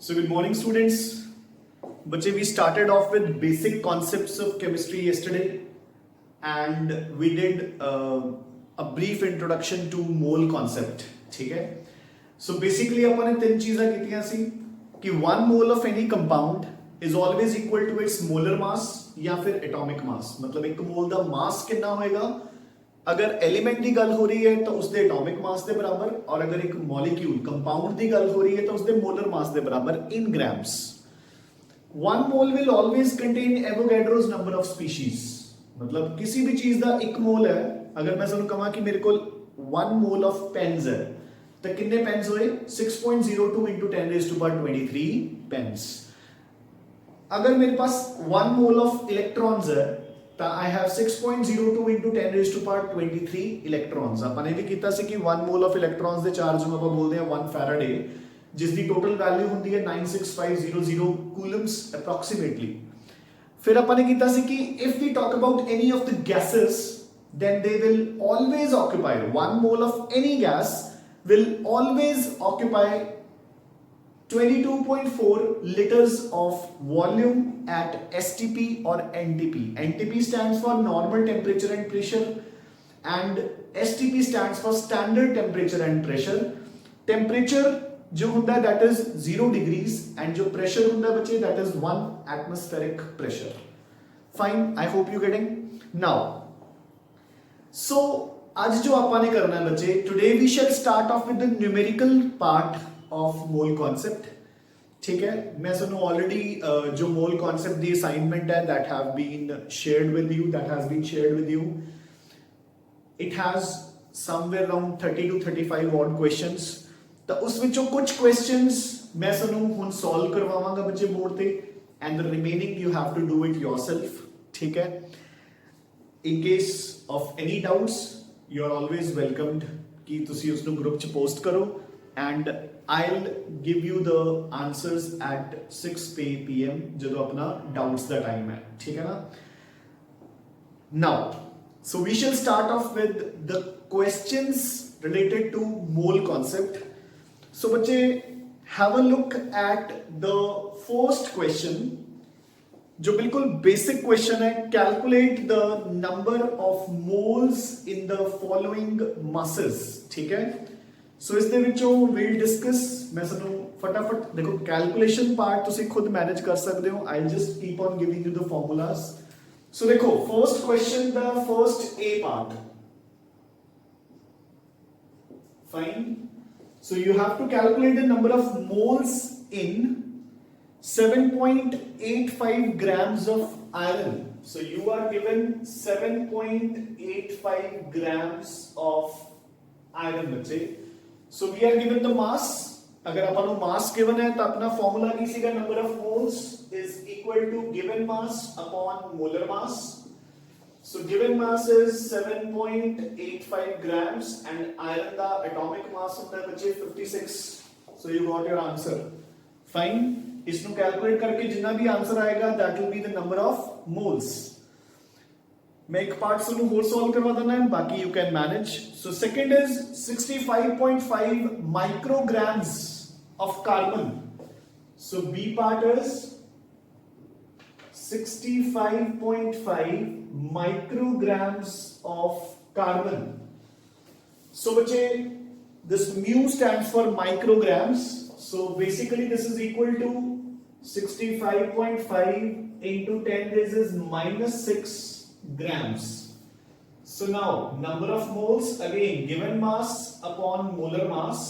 So good morning students. Bache, we started off with basic concepts of chemistry yesterday and we did a brief introduction to mole concept. ठीक है? So basically अपन ने तीन चीज़ें कितनी सी कि 1 mole of any compound is always equal to its molar mass या फिर atomic mass. मतलब एक mole ਦਾ mass कितना होएगा? अगर एलिमेंट की गल हो रही है तो उसके एटॉमिक मास के बराबर, और अगर एक मॉलिक्यूल कंपाउंड की गल हो रही है तो उसके मोलर मास के बराबर in grams. 1 mole will always contain Avogadro's number of species. मतलब किसी भी चीज का एक मोल है. अगर मैं तुहानू कहां कि मेरे को 1 मोल ऑफ पेन्स है तो कितने पेन्स होए? 6.02 into 10⁻23 पेन्स. अगर मेरे पास 1 मोल ऑफ इलेक्ट्रॉन्स है तो I have 6.02 into 10⁻23 इलेक्ट्रॉन्स. अपन ने भी कीता सी कि 1 मोल ऑफ इलेक्ट्रॉन्स दे चार्ज ਨੂੰ ਆਪਾਂ ਬੋਲਦੇ ਆ 1 ਫੈਰਾਡੇ, ਜਿਸ ਦੀ ਟੋਟਲ ਵੈਲਿਊ ਹੁੰਦੀ ਹੈ 96500 ਕੂਲम्स approximately. ਫਿਰ ਆਪਾਂ ਨੇ ਕੀਤਾ ਸੀ ਕਿ if we talk about any of the gases then they will always occupy 1 mole of any gas will always occupy 22.4 liters of volume at STP or NTP. NTP stands for normal temperature and pressure and STP stands for standard temperature and pressure. Temperature जो होता है that is 0 degrees and जो pressure होता है बच्चे that is 1 atmospheric pressure. Fine, I hope you getting. Now, so आज जो अपन ने करना है बच्चे, today we shall start off with the numerical part of mole concept. ठीक है, मैं सुनो ऑलरेडी जो मोल कॉन्सेप्ट दी असाइनमेंट है that have been shared with you. It has somewhere around 30 to 35 odd questions. तो उस विचों कुछ questions मैं सुनो हुन solve करवावांगा बच्चे बोर्ड ते and the remaining you have to do it yourself. ठीक है, in case of any doubts you are always welcomed कि तुसी उसनु ग्रुप च पोस्ट करो and I'll give you the answers at 6 p.m. जो अपना doubts का time है. ठीक है ना? Now, so we shall start off with the questions related to mole concept. So बच्चे have a look at the first question जो बिल्कुल basic question है. Calculate the number of moles in the following masses. ठीक है? सो इस दे विचों we'll discuss. मैं ਸਾਨੂੰ फटाफट देखो कैलकुलेशन पार्ट ਤੁਸੀਂ खुद मैनेज कर सकते हो. I'll just keep on giving you the formulas. So देखो first question, the first A part. Fine. So you have to calculate the number of moles in 7.85 grams of iron. So you are given 7.85 grams of iron बच्चे. So we are given the mass. अगर अपन को mass given है तो अपना formula की सीगा number of moles is equal to given mass upon molar mass. So given mass is 7.85 grams and iron का atomic mass होता है बच्चे 56. So you got your answer. Fine. इसनु calculate करके जितना भी answer आएगा that will be the number of moles. मैं एक पार्ट सुनू होल सॉल्व करवा देना है, बाकी you can manage. So second is 65.5 micrograms of carbon. So B part is 65.5 micrograms of carbon. So बच्चे this mu stands for micrograms. So basically this is equal to 65.5 into 10⁻⁻6 grams. So now number of moles, again given mass upon molar mass.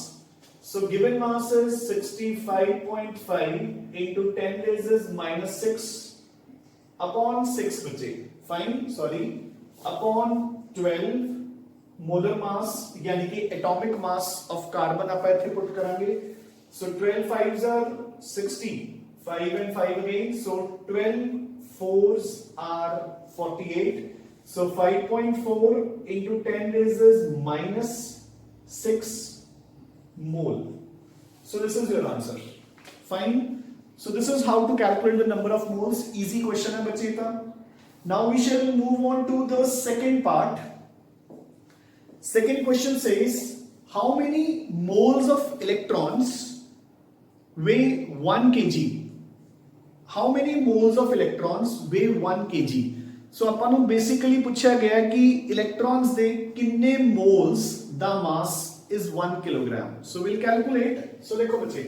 So given mass is 65.5 into 10⁻⁻6 upon 6 बचे. Fine, sorry, upon 12 molar mass यानी कि atomic mass of carbon आप ऐसे put करेंगे. So 12 5s are 60, 5 and 5 again. So 12 4s are 48. So 5.4 into 10⁻⁻6 mole. So this is your answer. Fine. So this is how to calculate the number of moles. Easy question है बच्चे का. Now we shall move on to the second part. Second question says how many moles of electrons weigh 1 kg. How many moles of electrons weigh 1 kg? So ਆਪਾਂ ਨੂੰ basically ਪੁੱਛਿਆ ਗਿਆ ਕਿ electrons ਦੇ ਕਿੰਨੇ moles the mass is 1 kilogram. So we'll calculate. So देखो बच्चे,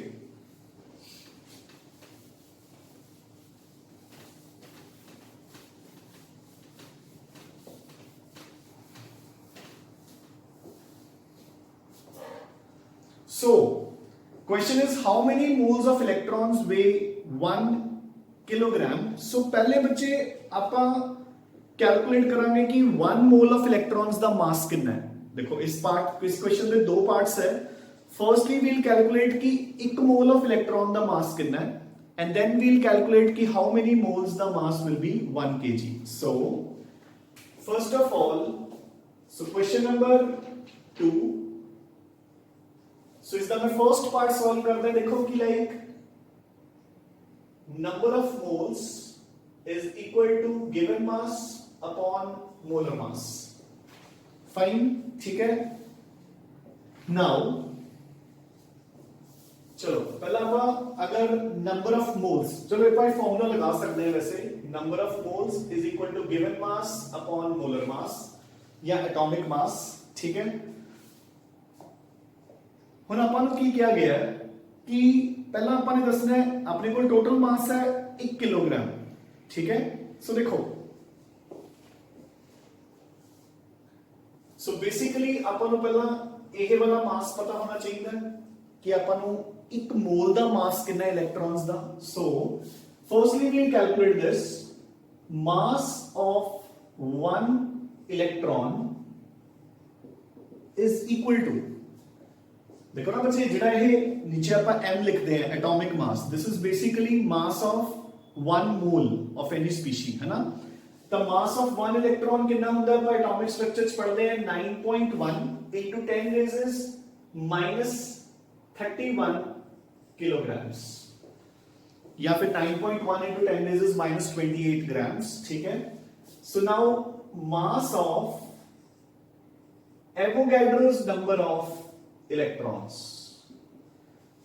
so question is how many moles of electrons weigh 1 kilogram. So पहले बच्चे ਆਪਾਂ कैलकुलेट करांगे कि 1 मोल ऑफ इलेक्ट्रॉन्स दा मास कितना है. देखो इस क्वेश्चन में दो पार्ट्स है. फर्स्टली वील कैलकुलेट कि 1 मोल ऑफ इलेक्ट्रॉन दा मास कितना है, एंड देन वील कैलकुलेट कि हाउ मेनी मोल्स दा mass will be 1 kg. So first of all, so question number 2. सो इसका मैं फर्स्ट पार्ट सॉल्व करते हैं. देखो कि like number of moles is equal to given mass upon molar mass. Fine, ठीक है. Now चलो पहला आप अगर नंबर ऑफ मोल्स, चलो एक बार फॉर्मूला लगा सकते हैं. वैसे number of moles is equal to given mass upon molar mass या एटॉमिक मास. ठीक है. ਹੁਣ ਆਪਾਂ ਨੂੰ ਕੀ ਕਿਹਾ ਗਿਆ ਹੈ कि ਪਹਿਲਾਂ ਆਪਾਂ ਨੇ ਦੱਸਣਾ ਹੈ ਆਪਣੇ ਕੋਲ ਟੋਟਲ ਮਾਸ ਹੈ 1 किलोग्राम. ठीक है. सो देखो, सो बेसिकली ਆਪਾਂ ਨੂੰ ਪਹਿਲਾਂ ਇਹ ਵਾਲਾ ਮਾਸ ਪਤਾ ਹੋਣਾ ਚਾਹੀਦਾ ਕਿ ਆਪਾਂ ਨੂੰ 1 ਮੋਲ ਦਾ ਮਾਸ ਕਿੰਨਾ ਇਲੈਕਟ੍ਰॉन्स ਦਾ. So firstly we'll calculate this. mass of 1 electron is equal to, देखो ना बच्चे, ਜਿਹੜਾ ਇਹ नीचे ਆਪਾਂ m लिखते हैं atomic mass, this is basically mass of 1 mole of any species, है ना. तो mass of 1 electron कितना होता है? पर atomic structure पढ़ते हैं 9.1 into 10 raised minus 31 kilograms, या फिर 9.1 into 10 raised minus 28 grams. ठीक है. So now mass of Avogadro's number of electrons.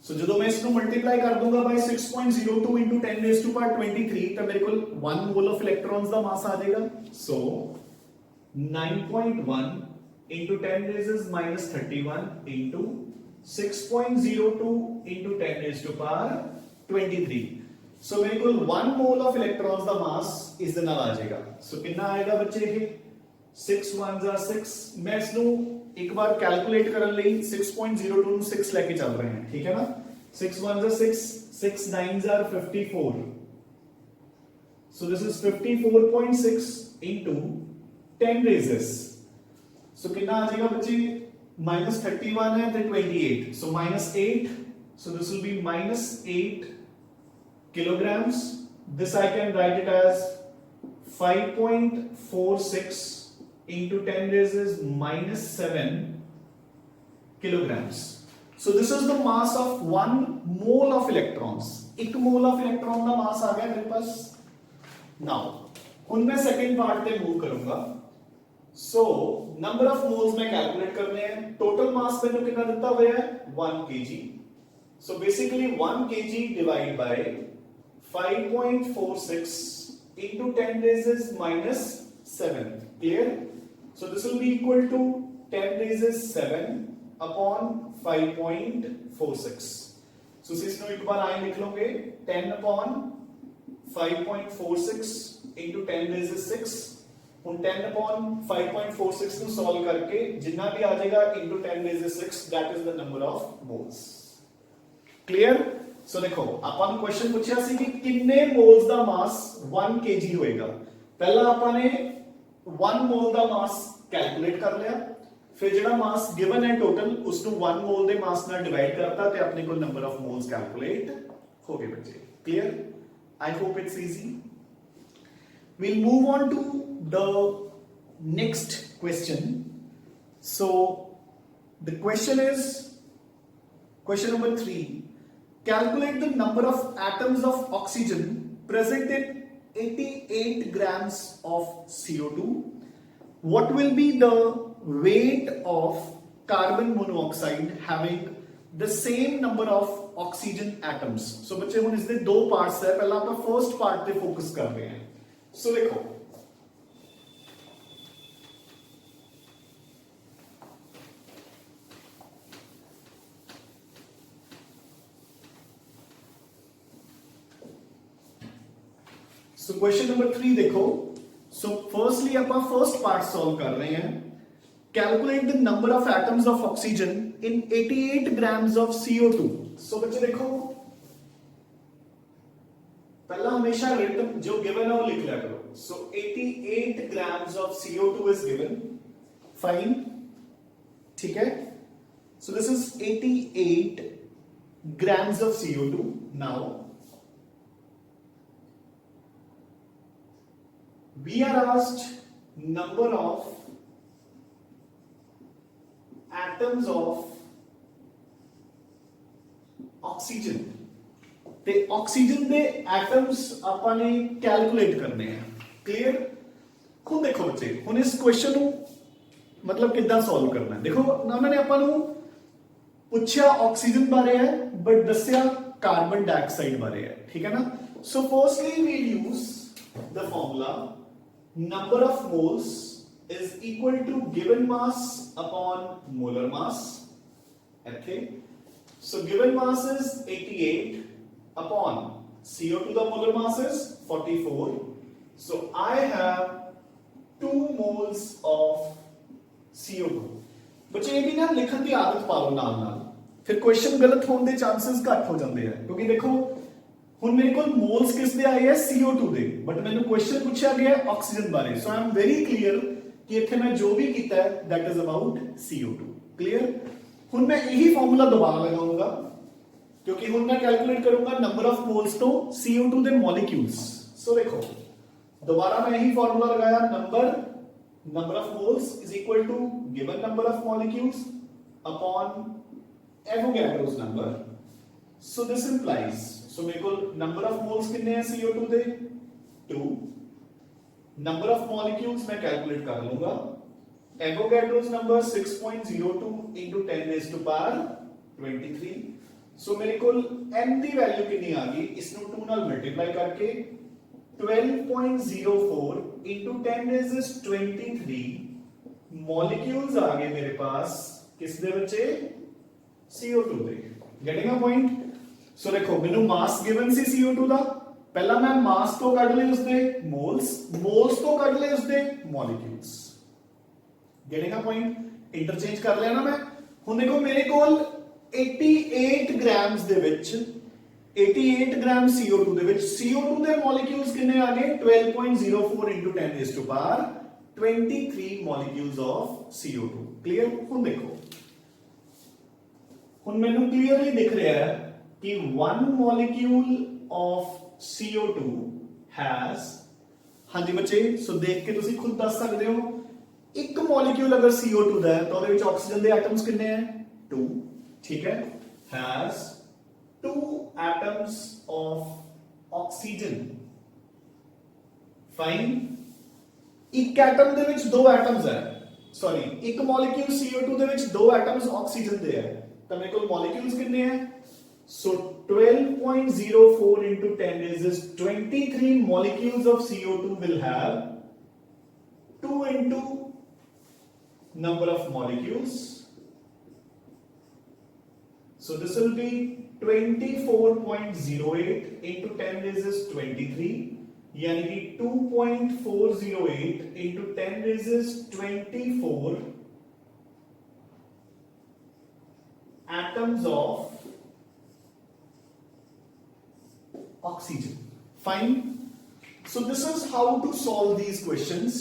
So ਜਦੋਂ मैं इसको मल्टीप्लाई कर दूंगा bye 6.02 into 10 raised to power 23 तो मेरे को 1 मोल ऑफ इलेक्ट्रॉन्स का मास आ जाएगा. सो 9.1 into 10 raised minus 31 into 6.02 into 10 raised to power 23. So मेरे को 1 मोल ऑफ इलेक्ट्रॉन्स का मास इस दे नाल आ जाएगा. सो कितना आएगा बच्चे? ये 6 1 जा 6. मैं इसको एक बार कैलकुलेट करने ਲਈ 6.02 ਨੂੰ 6 लेके चल रहे हैं. ठीक है ना. 6 1 जा 6, 6 9 जा 54. so this is 54.6 into 10 raises. so कितना आ जाएगा बच्चे? minus 31 है तो 28. so minus 8. so this will be minus 8 kilograms. this I can write it as 5.46 into 10 raised minus 7 kilograms. So this is the mass of 1 mole of electrons. 1 mole of electron का mass आ गया मेरे पास. Now ਹੁਣ मैं second part पे move करूंगा. So number of moles मैं calculate करने हैं. टोटल मास मैंने कितना दिया हुआ है? 1 kg. So basically 1 kg divided by 5.46 into 10 raised minus 7. Clear? So this will be equal to 10 raised 7 upon 5.46. So इसको एक बार आए लिख लोगे 10 upon 5.46 into 10 raised 6. उन 10 upon 5.46 को सॉल्व करके जितना भी आ जाएगा into 10 raised 6, that is the number of moles. Clear? So देखो अपन क्वेश्चन पूछा सी कि कितने मोल्स का मास 1 kg होएगा. पहला अपन ने 1 मोल का मास कैलकुलेट कर लिया. फिर ਜਿਹੜਾ मास गिवन है टोटल उसको 1 मोल ਦੇ मास ਨਾਲ डिवाइड करता ਤੇ ਆਪਣੇ ਕੋਲ नंबर ऑफ मोल्स कैलकुलेट हो गए बच्चे. Clear? I hope it's easy. we'll move on to the next question. So the question is question number 3. Calculate the number of atoms of oxygen present in 88 grams of CO2. What will be the weight of carbon monoxide having the same number of oxygen atoms. So बच्चे हम इसके दो parts है, पहला ਆਪਾਂ first part पे focus कर रहे हैं. So देखो So question number 3 देखो. So firstly अपन फर्स्ट पार्ट सॉल्व कर रहे हैं. Calculate the number of atoms of oxygen in 88 grams of CO2. So बच्चे देखो पहला हमेशा रिटन जो गिवन है वो लिख लिया करो. So 88 grams of CO2 is given. Fine. ठीक है. So this is 88 grams of CO2. Now we are asked number of atoms of oxygen. ਤੇ ऑक्सीजन ਦੇ एटम्स ਆਪਾਂ ਨੇ ਕੈਲਕੂਲੇਟ ਕਰਨੇ ਆ. ਕਲੀਅਰ? ਹੁਣ ਦੇਖੋ ਬੱਚੇ, ਹੁਣ ਇਸ ਕੁਐਸਚਨ ਨੂੰ ਮਤਲਬ ਕਿੱਦਾਂ ਸੋਲਵ ਕਰਨਾ ਹੈ. ਦੇਖੋ ਨਾ ਮੈਨੇ ਆਪਾਂ ਨੂੰ ਪੁੱਛਿਆ ਆਕਸੀਜਨ ਬਾਰੇ ਹੈ ਬਟ ਦੱਸਿਆ ਕਾਰਬਨ ਡਾਈਆਕਸਾਈਡ ਬਾਰੇ ਹੈ. ਠੀਕ ਹੈ ਨਾ? So firstly we'll use the formula number of moles is equal to given mass upon molar mass. Okay, so given mass is 88 upon CO2, the molar mass is 44. So I have 2 moles of CO2. बच्चे ये भी ना लिखन की आदत पा लो नाल नाल, फिर क्वेश्चन गलत होने के चांसेस घट हो जाते हैं. क्योंकि देखो ਹੁਣ ਮੇਰੇ ਕੋਲ ਮੋਲਸ ਕਿਸ ਦੇ ਆਏ ਹੈ CO2 ਦੇ, ਬਟ ਮੈਨੂੰ ਕੁਐਸਚਨ ਪੁੱਛਿਆ ਗਿਆ ਆਕਸੀਜਨ ਬਾਰੇ. ਸੋ ਆਈ ਐਮ ਵੈਰੀ ਕਲੀਅਰ ਕਿ ਇੱਥੇ ਮੈਂ ਜੋ ਵੀ ਕੀਤਾ ਹੈ that is about CO2. Clear? ਹੁਣ ਮੈਂ ਇਹੀ ਫਾਰਮੂਲਾ ਦੁਬਾਰਾ ਲਗਾਉਂਗਾ ਕਿਉਂਕਿ ਹੁਣ ਮੈਂ ਕੈਲਕੂਲੇਟ ਕਰੂੰਗਾ ਨੰਬਰ ਆਫ ਮੋਲਸ ਤੋਂ CO2 ਦੇ ਮੋਲੀਕਿਊਲਸ. ਸੋ ਦੇਖੋ दोबारा मैं यही फॉर्मूला लगाया, number of moles is equal to given number of molecules upon Avogadro's number. So this implies, so मेरे को नंबर ऑफ मोल्स कितने हैं CO2 दे 2, नंबर ऑफ मॉलिक्यूल्स मैं कैलकुलेट कर लूंगा, Avogadro's number 6.02 into 10 raised to power 23. So मेरे को n की वैल्यू कितनी आ गई, इसको 2 नाल मल्टीप्लाई करके 12.04 into 10 raised to 23 मॉलिक्यूल्स आ गए मेरे पास किस दे बच्चे CO2 they. Getting a point? सो देखो मेनू मास गिवन सी CO2 दा, पहला मैं मास तो कढ ले उसदे मोल्स, मोल्स तो कढ ले उसदे molecules. Getting a point? Interchange कर लेना मैं. हुण देखो मेरे कोल 88 ग्राम्स दे विच 88 ग्राम CO2 ਦੇ ਵਿੱਚ CO2 ਦੇ ਮੋਲੀਕਿਊਲਸ ਕਿੰਨੇ ਆ ਗਏ 12.04 into 10 raised to power 23 molecules of CO2. Clear? ਹੁਣ ਦੇਖੋ, ਹੁਣ ਮੈਨੂੰ ਕਲੀਅਰਲੀ ਦਿਖ ਰਿਹਾ ਹੈ ਕਿ 1 molecule of CO2 has, ਹਾਂਜੀ ਬੱਚੇ, ਸੋ ਦੇਖ ਕੇ ਤੁਸੀਂ ਖੁਦ ਦੱਸ ਸਕਦੇ ਹੋ, ਇੱਕ ਮੋਲੀਕਿਊਲ ਅਗਰ CO2 ਦਾ ਹੈ ਤਾਂ ਉਹਦੇ ਵਿੱਚ ਆਕਸੀਜਨ ਦੇ ਐਟਮਸ ਕਿੰਨੇ ਹੈ 2. ਠੀਕ ਹੈ? has 2 atoms of oxygen. Fine. एक एटम दे विच 2 एटम्स है, सॉरी एक मॉलिक्यूल CO2 दे विच 2 एटम्स ऑक्सीजन दे है, तो मेरे को मॉलिक्यूल्स कितने हैं? सो 12.04 into 10 is 23 molecules of CO2 will have 2 into number of molecules. So this will be 24.08 into 10 raised to 23, यानी कि 2.408 into 10 raised to 24 atoms of oxygen. Fine. So this is how to solve these questions.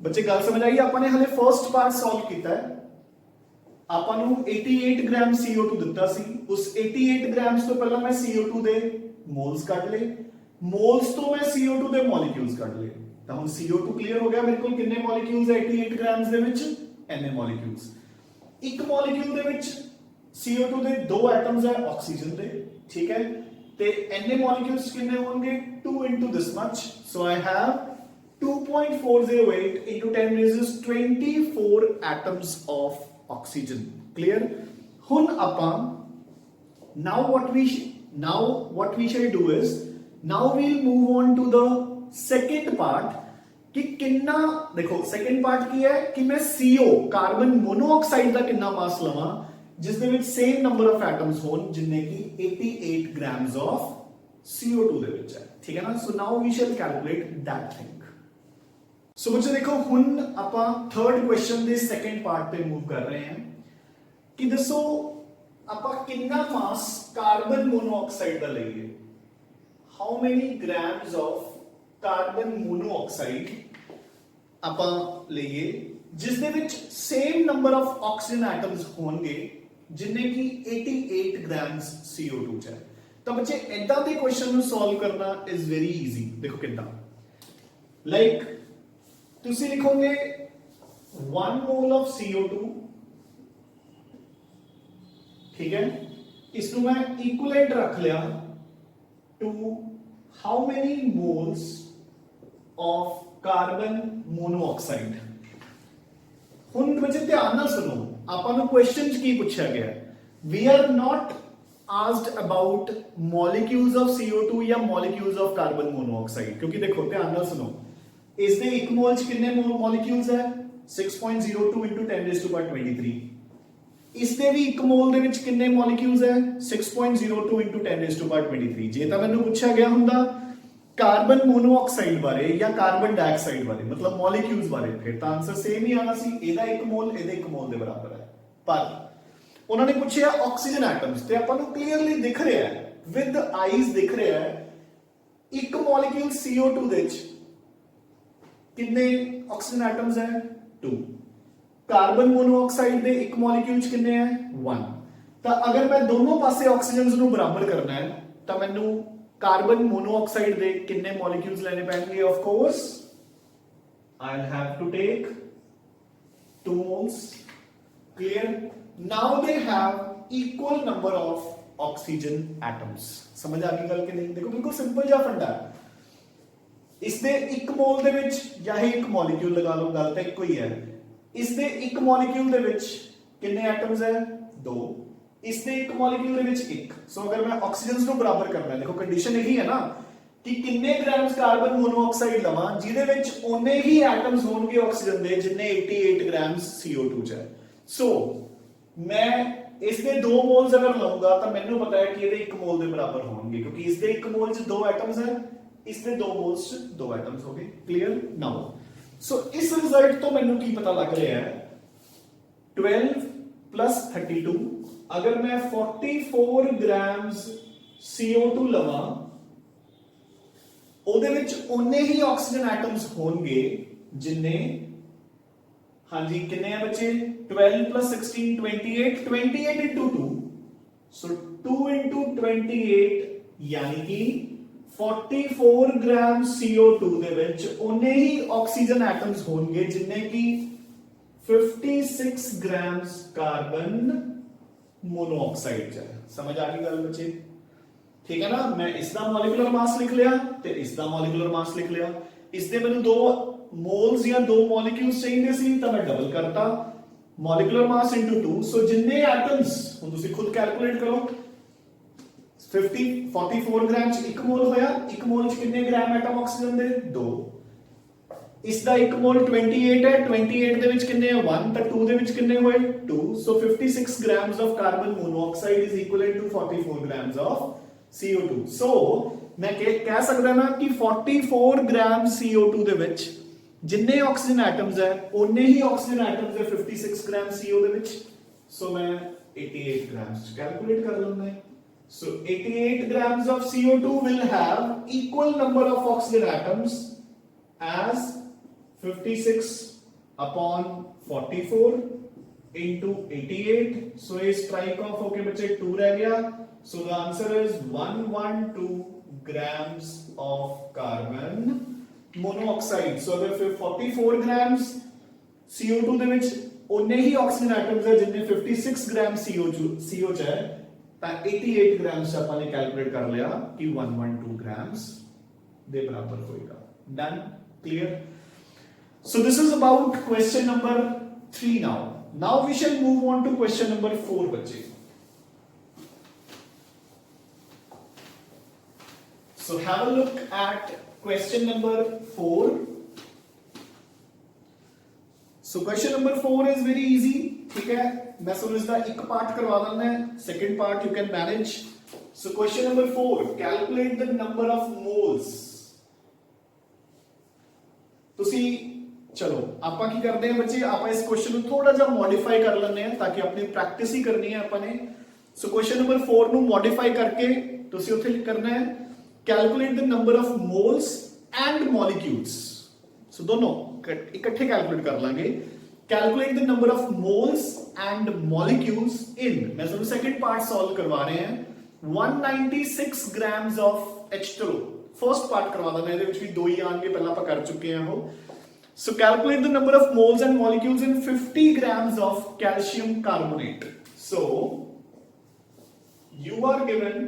बच्चे गल समझ आई? आपने हले first part solve किया है, ਆਪਾਂ ਨੂੰ 88 ਗ੍ਰਾਮ CO2 ਦਿੱਤਾ ਸੀ, ਉਸ 88 ਗ੍ਰਾਮਸ ਤੋਂ ਪਹਿਲਾਂ ਮੈਂ CO2 ਦੇ ਮੋਲਸ ਕੱਢ ਲਏ, ਮੋਲਸ ਤੋਂ ਮੈਂ CO2 ਦੇ ਮੋਲੀਕਿਊਲਸ ਕੱਢ ਲਏ, ਤਾਂ ਹੁਣ CO2 ਕਲੀਅਰ ਹੋ ਗਿਆ ਮੇਰੇ ਕੋਲ ਕਿੰਨੇ ਮੋਲੀਕਿਊਲਸ 88 ਗ੍ਰਾਮਸ ਦੇ ਵਿੱਚ ਐਨੇ ਮੋਲੀਕਿਊਲਸ. ਇੱਕ ਮੋਲੀਕਿਊਲ ਦੇ ਵਿੱਚ CO2 ਦੇ 2 ਐਟਮਸ ਹੈ ਆਕਸੀਜਨ ਦੇ, ਠੀਕ ਹੈ, ਤੇ ਐਨੇ ਮੋਲੀਕਿਊਲਸ ਕਿੰਨੇ ਹੋਣਗੇ 2 into this much. So I have 2.408 into 10 raised to 24 atoms of oxygen. Clear? ਹੁਣ ਆਪਾਂ now what we shall do is now we'll move on to the second part कि किन्ना देखो सेकंड पार्ट की है कि मैं CO कार्बन मोनोऑक्साइड ਦਾ ਕਿੰਨਾ ਮਾਸ ਲਵਾਂ ਜਿਸ ਦੇ ਵਿੱਚ ਸੇਮ ਨੰਬਰ ਆਫ ਐਟਮਸ ਹੋਣ ਜਿੰਨੇ ਕਿ 88 ਗ੍ਰਾਮਸ ਆਫ CO2 ਦੇ ਵਿੱਚ ਹੈ ਠੀਕ ਹੈ ਨਾ ਸੋ ਨਾਓ ਵੀ ਸ਼ੈਲ ਕੈਲਕੂਲੇਟ दैट थिंग ਸੋ ਬੱਚੇ ਦੇਖੋ ਹੁਣ ਆਪਾਂ ਥਰਡ ਕੁਐਸਚਨ ਦੇ ਸੈਕੰਡ ਪਾਰਟ ਤੇ ਮੂਵ ਕਰ ਰਹੇ ਹਾਂ ਕਿ ਦੱਸੋ ਆਪਾਂ ਕਿੰਨਾ ਮਾਸ ਕਾਰਬਨ ਮੋਨੋਆਕਸਾਈਡ ਦਾ ਲਈਏ how many grams of carbon monoxide ਆਪਾਂ ਲਈਏ ਜਿਸ ਦੇ ਵਿੱਚ same number of oxygen atoms ਹੋਣਗੇ ਜਿੰਨੇ ਕਿ 88 ਗ੍ਰਾਮਸ CO2 ਚ ਹੈ ਤਾਂ ਬੱਚੇ ਇਦਾਂ ਦੇ ਕੁਐਸਚਨ ਨੂੰ ਸੋਲਵ ਕਰਨਾ ਇਜ਼ ਵੈਰੀ ਈਜ਼ੀ ਦੇਖੋ ਕਿੱਦਾਂ ਲਾਈਕ ਤੁਸੀਂ ਲਿਖੋਗੇ 1 ਮੋਲ ਆਫ CO2 ठीक है इसको मैं इक्विवेलेंट रख लिया to how many moles of carbon monoxide हुन बच्चे ध्यान नाल सुनो ਆਪਾਂ ਨੂੰ ਕੁਐਸਚਨ ਚ ਕੀ ਪੁੱਛਿਆ ਗਿਆ we are not asked about molecules of CO2 ਜਾਂ molecules of carbon monoxide ਕਿਉਂਕਿ ਦੇਖੋ ਧਿਆਨ ਨਾਲ ਸੁਣੋ ਇਸ ਦੇ 1 ਮੋਲ ਚ ਕਿੰਨੇ ਮੋਲੀਕਿਊਲਸ ਹੈ 6.02 * 10^23 ਇਸ ਦੇ ਵੀ 1 ਮੋਲ ਦੇ ਵਿੱਚ ਕਿੰਨੇ ਮੋਲੀਕਿਊਲਸ ਹੈ 6.02 * 10^23 ਜੇ ਤਾਂ ਮੈਨੂੰ ਪੁੱਛਿਆ ਗਿਆ ਹੁੰਦਾ ਕਾਰਬਨ ਮੋਨੋਆਕਸਾਈਡ ਬਾਰੇ ਜਾਂ ਕਾਰਬਨ ਡਾਈਆਕਸਾਈਡ ਬਾਰੇ ਮਤਲਬ ਮੋਲੀਕਿਊਲਸ ਬਾਰੇ ਫਿਰ ਤਾਂ ਆਨਸਰ ਸੇਮ ਹੀ ਆਣਾ ਸੀ ਇਹਦਾ 1 ਮੋਲ ਇਹਦੇ 1 ਮੋਲ ਦੇ ਬਰਾਬਰ ਹੈ ਪਰ ਉਹਨਾਂ ਨੇ ਪੁੱਛਿਆ ਆਕਸੀਜਨ ਐਟਮਸ ਤੇ ਆਪਾਂ ਨੂੰ ਕਲੀਅਰਲੀ ਦਿਖ ਰਿਹਾ ਹੈ ਵਿਦ ਆਈਜ਼ ਦਿਖ ਰਿਹਾ ਹੈ ਇੱਕ ਮੋਲੀਕਿਊਲ CO2 ਦੇ ਵਿੱਚ ਕਿੰਨੇ ਆਕਸੀਜਨ ਐਟਮਸ ਹੈ 2 कार्बन मोनोऑक्साइड ਦੇ ਇੱਕ ਮੋਲੀਕਿਊਲ ਚ ਕਿੰਨੇ ਹੈ 1 ਤਾਂ ਅਗਰ ਮੈਂ ਦੋਨੋਂ ਪਾਸੇ ਆਕਸੀਜਨਸ ਨੂੰ ਬਰਾਬਰ ਕਰਨਾ ਹੈ ਤਾਂ ਮੈਨੂੰ ਕਾਰਬਨ ਮੋਨੋਆਕਸਾਈਡ ਦੇ ਕਿੰਨੇ ਮੋਲੀਕਿਊਲਸ ਲੈਣੇ ਪੈਣਗੇ of course I'll have to take 2 moles clear now they have equal number of oxygen atoms ਸਮਝ ਆ ਗਈ ਗੱਲ ਕਿ ਨਹੀਂ ਦੇਖੋ ਬਿਲਕੁਲ ਸਿੰਪਲ ਜਿਹਾ ਫੰਡਾ ਹੈ ਇਸ ਦੇ 1 ਮੋਲ ਦੇ ਵਿੱਚ ਜਾਂ ਇਹ ਇੱਕ ਮੋਲੀਕਿਊਲ ਲਗਾ ਲਓ ਗੱਲ ਤਾਂ ਇੱਕੋ ਹੀ ਹੈ ਇਸ ਦੇ ਇੱਕ ਮੋਲੀਕਿਊਲ ਦੇ ਵਿੱਚ ਕਿੰਨੇ ਐਟਮਸ ਹੈ 2 ਇਸ ਦੇ ਇੱਕ ਮੋਲੀਕਿਊਲ ਦੇ ਵਿੱਚ 1 ਸੋ ਅਗਰ ਮੈਂ ਆਕਸੀਜਨਸ ਨੂੰ ਬਰਾਬਰ ਕਰਨਾ ਹੈ ਦੇਖੋ ਕੰਡੀਸ਼ਨ ਇਹੀ ਹੈ ਨਾ ਕਿ ਕਿੰਨੇ ਗ੍ਰਾਮਸ ਕਾਰਬਨ ਮੋਨੋਆਕਸਾਈਡ ਲਵਾਂ ਜਿਹਦੇ ਵਿੱਚ ਓਨੇ ਹੀ ਐਟਮਸ ਹੋਣਗੇ ਆਕਸੀਜਨ ਦੇ ਜਿੰਨੇ 88 ਗ੍ਰਾਮਸ CO2 ਚ ਹੈ ਸੋ ਮੈਂ ਇਸ ਦੇ 2 ਮੋਲਸ ਅਗਰ ਲਵਾਂਗਾ ਤਾਂ ਮੈਨੂੰ ਪਤਾ ਹੈ ਕਿ ਇਹਦੇ 1 ਮੋਲ ਦੇ ਬਰਾਬਰ ਹੋਣਗੇ ਕਿਉਂਕਿ ਇਸ ਦੇ 1 ਮੋਲ ਚ 2 ਐਟਮਸ ਹੈ ਇਸ ਦੇ 2 ਮੋਲਸ ਚ 2 ਐਟਮਸ ਹੋ ਗਏ ਕਲੀਅਰ ਨਾਓ सो इस रिजल्ट तो मैंने की पता लग रहा है 12 plus 32 अगर मैं 44 ग्राम्स CO2 लवां ਉਹਦੇ ਵਿੱਚ ਉਨੇ ਹੀ ਆਕਸੀਜਨ ਐਟਮਸ ਹੋਣਗੇ ਜਿੰਨੇ ਹਾਂਜੀ ਕਿੰਨੇ ਆ ਬੱਚੇ 12 plus 16 28 into 2 so 2 into 28 यानी कि 44 ग्राम CO2 ਦੇ ਵਿੱਚ ਉਨੇ ਹੀ ਆਕਸੀਜਨ ਐਟਮਸ ਹੋਣਗੇ ਜਿੰਨੇ ਕਿ 56 ਗ੍ਰਾਮਸ ਕਾਰਬਨ ਮੋਨੋਆਕਸਾਈਡ ਚ ਸਮਝ ਆ ਗਈ ਗੱਲ ਬੱਚੇ ਠੀਕ ਹੈ ਨਾ ਮੈਂ ਇਸ ਦਾ ਮੋਲੀਕੂਲਰ ਮਾਸ ਲਿਖ ਲਿਆ ਤੇ ਇਸ ਦਾ ਮੋਲੀਕੂਲਰ ਮਾਸ ਲਿਖ ਲਿਆ ਇਸ ਦੇ ਮੈਨੂੰ 2 ਮੋਲਸ ਜਾਂ 2 ਮੋਲੀਕਿਊਲਸ ਚਾਹੀਦੇ ਸੀ ਤਾਂ ਮੈਂ ਡਬਲ ਕਰਤਾ ਮੋਲੀਕੂਲਰ ਮਾਸ into 2 ਸੋ ਜਿੰਨੇ ਐਟਮਸ ਹੁਣ ਤੁਸੀਂ ਖੁਦ ਕੈਲਕੂਲੇਟ ਕਰੋ 44 ग्राम च 1 मोल होया 1 मोल च कितने ग्राम एटम ऑक्सीजन दे 2 इसदा 1 मोल 28 है 28 दे विच कितने है 1 ਤਾਂ 2 ਦੇ ਵਿੱਚ ਕਿੰਨੇ ਹੋਏ 2 so 56 grams of carbon monoxide is equivalent to 44 grams of CO2 so ਮੈਂ ਕਹਿ ਸਕਦਾ ਨਾ ਕਿ 44 ग्राम CO2 ਦੇ ਵਿੱਚ ਜਿੰਨੇ ਆਕਸੀਜਨ ਐਟਮਸ ਹੈ ਉਨੇ ਹੀ ਆਕਸੀਜਨ ਐਟਮਸ ਹੈ 56 ग्राम CO ਦੇ ਵਿੱਚ so ਮੈਂ 88 grams ਕੈਲਕੂਲੇਟ ਕਰ ਲੈਂਦਾ So 88 grams of CO2 will have equal number of oxygen atoms as 56 upon 44 into 88. So a strike off okay बच्चे 2 रह गया. So the answer is 112 grams of carbon monoxide. So अगर 44 grams CO2 ਦੇ ਵਿੱਚ ਉਨੇ ਹੀ oxygen atoms है जिनमें 56 grams CO ਚ है ਤਾਂ 88 ਗ੍ਰਾਮਸ ਆਪਾਂ ਨੇ ਕੈਲਕੂਲੇਟ ਕਰ ਲਿਆ ਕਿ 112 ਗ੍ਰਾਮਸ ਦੇ ਬਰਾਬਰ ਹੋਏਗਾ done clear so this is about question number 3 now we shall move on to question number 4 ਬੱਚੇ So have a look at question number 4. So question number 4 is very easy. ठीक है, मैं सोच इसका एक पार्ट करवा देना है, second part you can manage. So question number 4, calculate the number of moles. ਤੁਸੀਂ ਚਲੋ ਆਪਾਂ ਕੀ ਕਰਦੇ ਹਾਂ ਬੱਚੇ, ਆਪਾਂ ਇਸ ਕੁਐਸਚਨ ਨੂੰ ਥੋੜਾ ਜਿਹਾ ਮੋਡੀਫਾਈ ਕਰ ਲੈਂਦੇ ਹਾਂ ਤਾਂ ਕਿ ਆਪਣੀ ਪ੍ਰੈਕਟਿਸ ਹੀ ਕਰਨੀ ਹੈ ਆਪਾਂ ਨੇ. ਸੋ ਕੁਐਸਚਨ ਨੰਬਰ 4 ਨੂੰ ਮੋਡੀਫਾਈ ਕਰਕੇ ਤੁਸੀਂ ਉੱਥੇ ਕਰਨਾ ਹੈ calculate the number of moles and molecules. So दोनों इकट्ठे कैलकुलेट कर लांगे. Calculate the number of moles and molecules in, मैं ਤੁਹਾਨੂੰ सेकंड पार्ट सॉल्व करवा रहे हैं, 196 grams of H2O. First part करवा देना, ਇਹਦੇ ਵਿੱਚ ਵੀ ਦੋ ਹੀ ਆਣਗੇ, ਪਹਿਲਾਂ ਆਪਾਂ ਕਰ ਚੁੱਕੇ ਹਾਂ ਉਹ. So calculate the number of moles and molecules in 50 grams of calcium carbonate. So you are given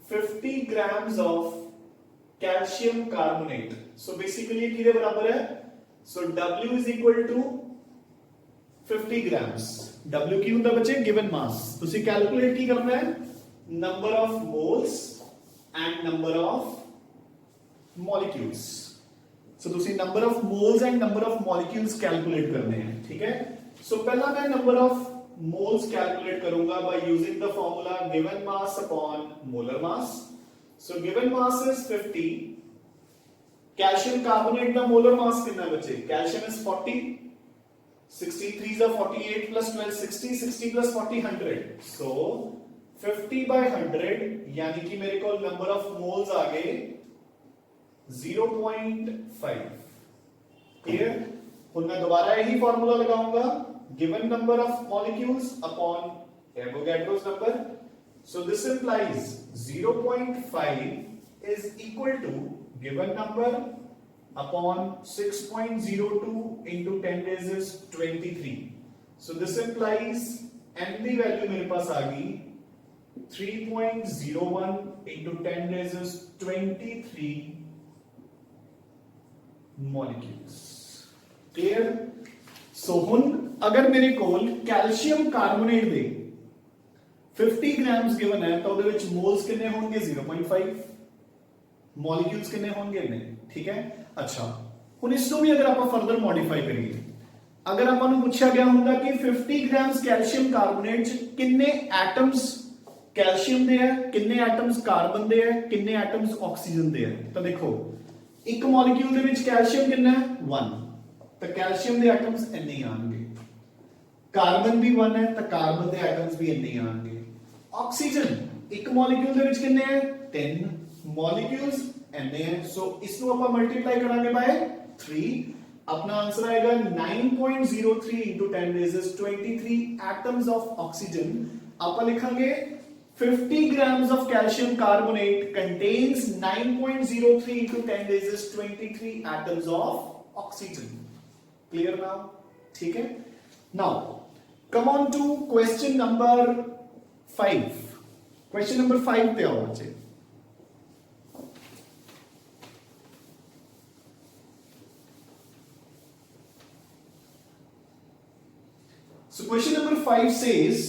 50 grams of calcium carbonate. So basically किधे बराबर है? So W is equal to 50 grams. W की होता बच्चे given mass. तो उसे calculate की करना है number of moles and number of molecules. So तो उसे number of moles and number of molecules calculate करने हैं, ठीक है? So पहला मैं number of moles calculate करूंगा by using the formula given mass upon molar mass. So given mass is 50. Calcium carbonate का molar mass कितना बचे? Calcium is 40. 63 is 48 plus 12 60. 60 plus 40 100. So 50 by 100 यानी कि मेरे को number of moles आ गए 0.5. Clear? अब मैं दोबारा यही फॉर्मूला लगाऊंगा, given number of molecules upon Avogadro's number. So this implies 0.5 is equal to given number upon 6.02 into 10 raised is 23. So this implies n की वैल्यू मेरे पास आ गई 3.01 into 10 raised is 23 molecules. Clear? So ਹੁਣ अगर मेरे ਕੋਲ calcium carbonate ਦੇ 50 grams given है तो ਉਹਦੇ ਵਿੱਚ मोल्स कितने होंगे 0.5, मॉलिक्यूल्स कितने होंगे ने, ठीक है? अच्छा, ਹੁਣ ਇਸ ਨੂੰ ਵੀ ਅਗਰ ਆਪਾਂ ਫਰਦਰ ਮੋਡੀਫਾਈ ਕਰੀਏ, ਅਗਰ ਆਪਾਂ ਨੂੰ ਪੁੱਛਿਆ ਗਿਆ ਹੁੰਦਾ ਕਿ 50 ग्राम्स कैल्शियम कार्बोनेट ਚ ਕਿੰਨੇ ਐਟਮਸ कैल्शियम ਦੇ ਹੈ, ਕਿੰਨੇ ਐਟਮਸ ਕਾਰਬਨ ਦੇ ਹੈ, ਕਿੰਨੇ ਐਟਮਸ ਆਕਸੀਜਨ ਦੇ ਹੈ, ਤਾਂ ਦੇਖੋ ਇੱਕ ਮੋਲੀਕਿਊਲ ਦੇ ਵਿੱਚ कैल्शियम कितना है 1, तो कैल्शियम ਦੇ ਐਟਮਸ ਇੰਨੇ ਹੀ ਆਣਗੇ, कार्बन भी 1 है तो कार्बन के एटम्स भी इन्ने आएंगे, ऑक्सीजन एक मॉलिक्यूल ਦੇ ਵਿੱਚ ਕਿੰਨੇ ਹੈ 3 मॉलिक्यूल्स इन्ने हैं. सो इसको ਆਪਾਂ मल्टीप्लाई करांगे बाय 3, अपना आंसर आएगा 9.03 into 10 raised 23 atoms of oxygen. ਆਪਾਂ लिखांगे 50 grams of calcium carbonate contains 9.03 into 10 raised 23 atoms of oxygen. Clear now? ठीक है? Now come on to question number 5. Question number 5 पे आओ बच्चे. So question number 5 says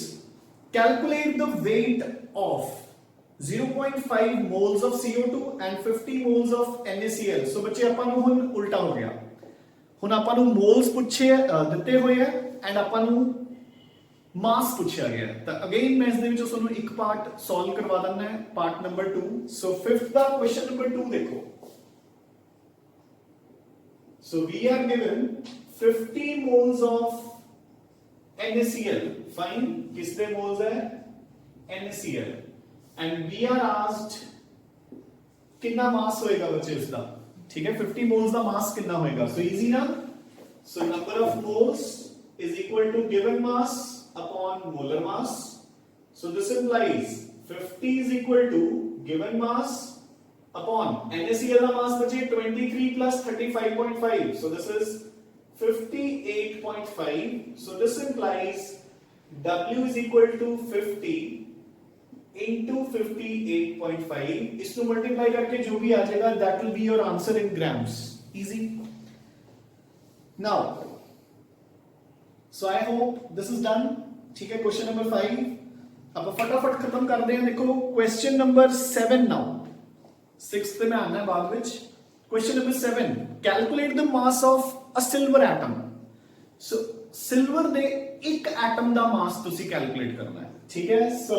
calculate the weight of 0.5 moles of CO2 and 50 moles of NaCl. So बच्चे ਆਪਾਂ ਨੂੰ ਹੁਣ ਉਲਟਾ ਹੋ ਗਿਆ, ਹੁਣ ਆਪਾਂ ਨੂੰ moles ਪੁੱਛੇ ਦਿੱਤੇ ਹੋਏ ਆ ਐਂਡ ਆਪਾਂ ਨੂੰ मास पूछा गया. तो अगेन मैं इस दे विच ਤੁਹਾਨੂੰ एक पार्ट सॉल्व करवा देना है, पार्ट नंबर 2. सो फिफ्थ दा क्वेश्चन नंबर 2 देखो. So we are given 50 moles of NaCl. Fine, किसके मोल्स है NaCl and we are asked कितना मास होएगा बच्चे इसका, ठीक है? 50 moles का मास कितना होएगा? सो इजी ना. सो number of moles is equal to given mass upon molar mass. So this implies 50 is equal to given mass upon NaCl का mass बचे 23 plus 35.5. So this is 58.5. So this implies W is equal to 50 into 58.5. इसको multiply करके जो भी आ जाएगा that will be your answer in grams. Easy. Now so I hope this is done. ठीक है? Question number 5 अब फटाफट खत्म कर दें. देखो क्वेश्चन नंबर 7 नाउ. 6th पे मैं आना है बाद विच। Question number 7, calculate the mass of a silver atom. So silver दे एक एटम दा मास तुसी कैलकुलेट करना है, ठीक है। सो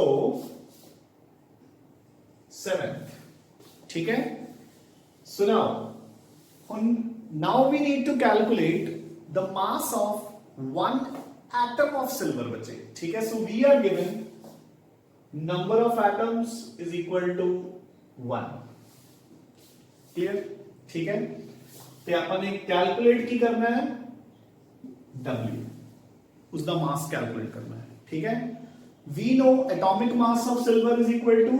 7th, ठीक है। सो now we need to calculate the mass of one atom of silver बच्चे, ठीक है। so we are given number of atoms is equal to 1, clear, ठीक है। ਤੇ ਆਪਾਂ ਨੇ कैलकुलेट की करना है W, उसका मास कैलकुलेट करना है, ठीक है। we know atomic mass of silver is equal to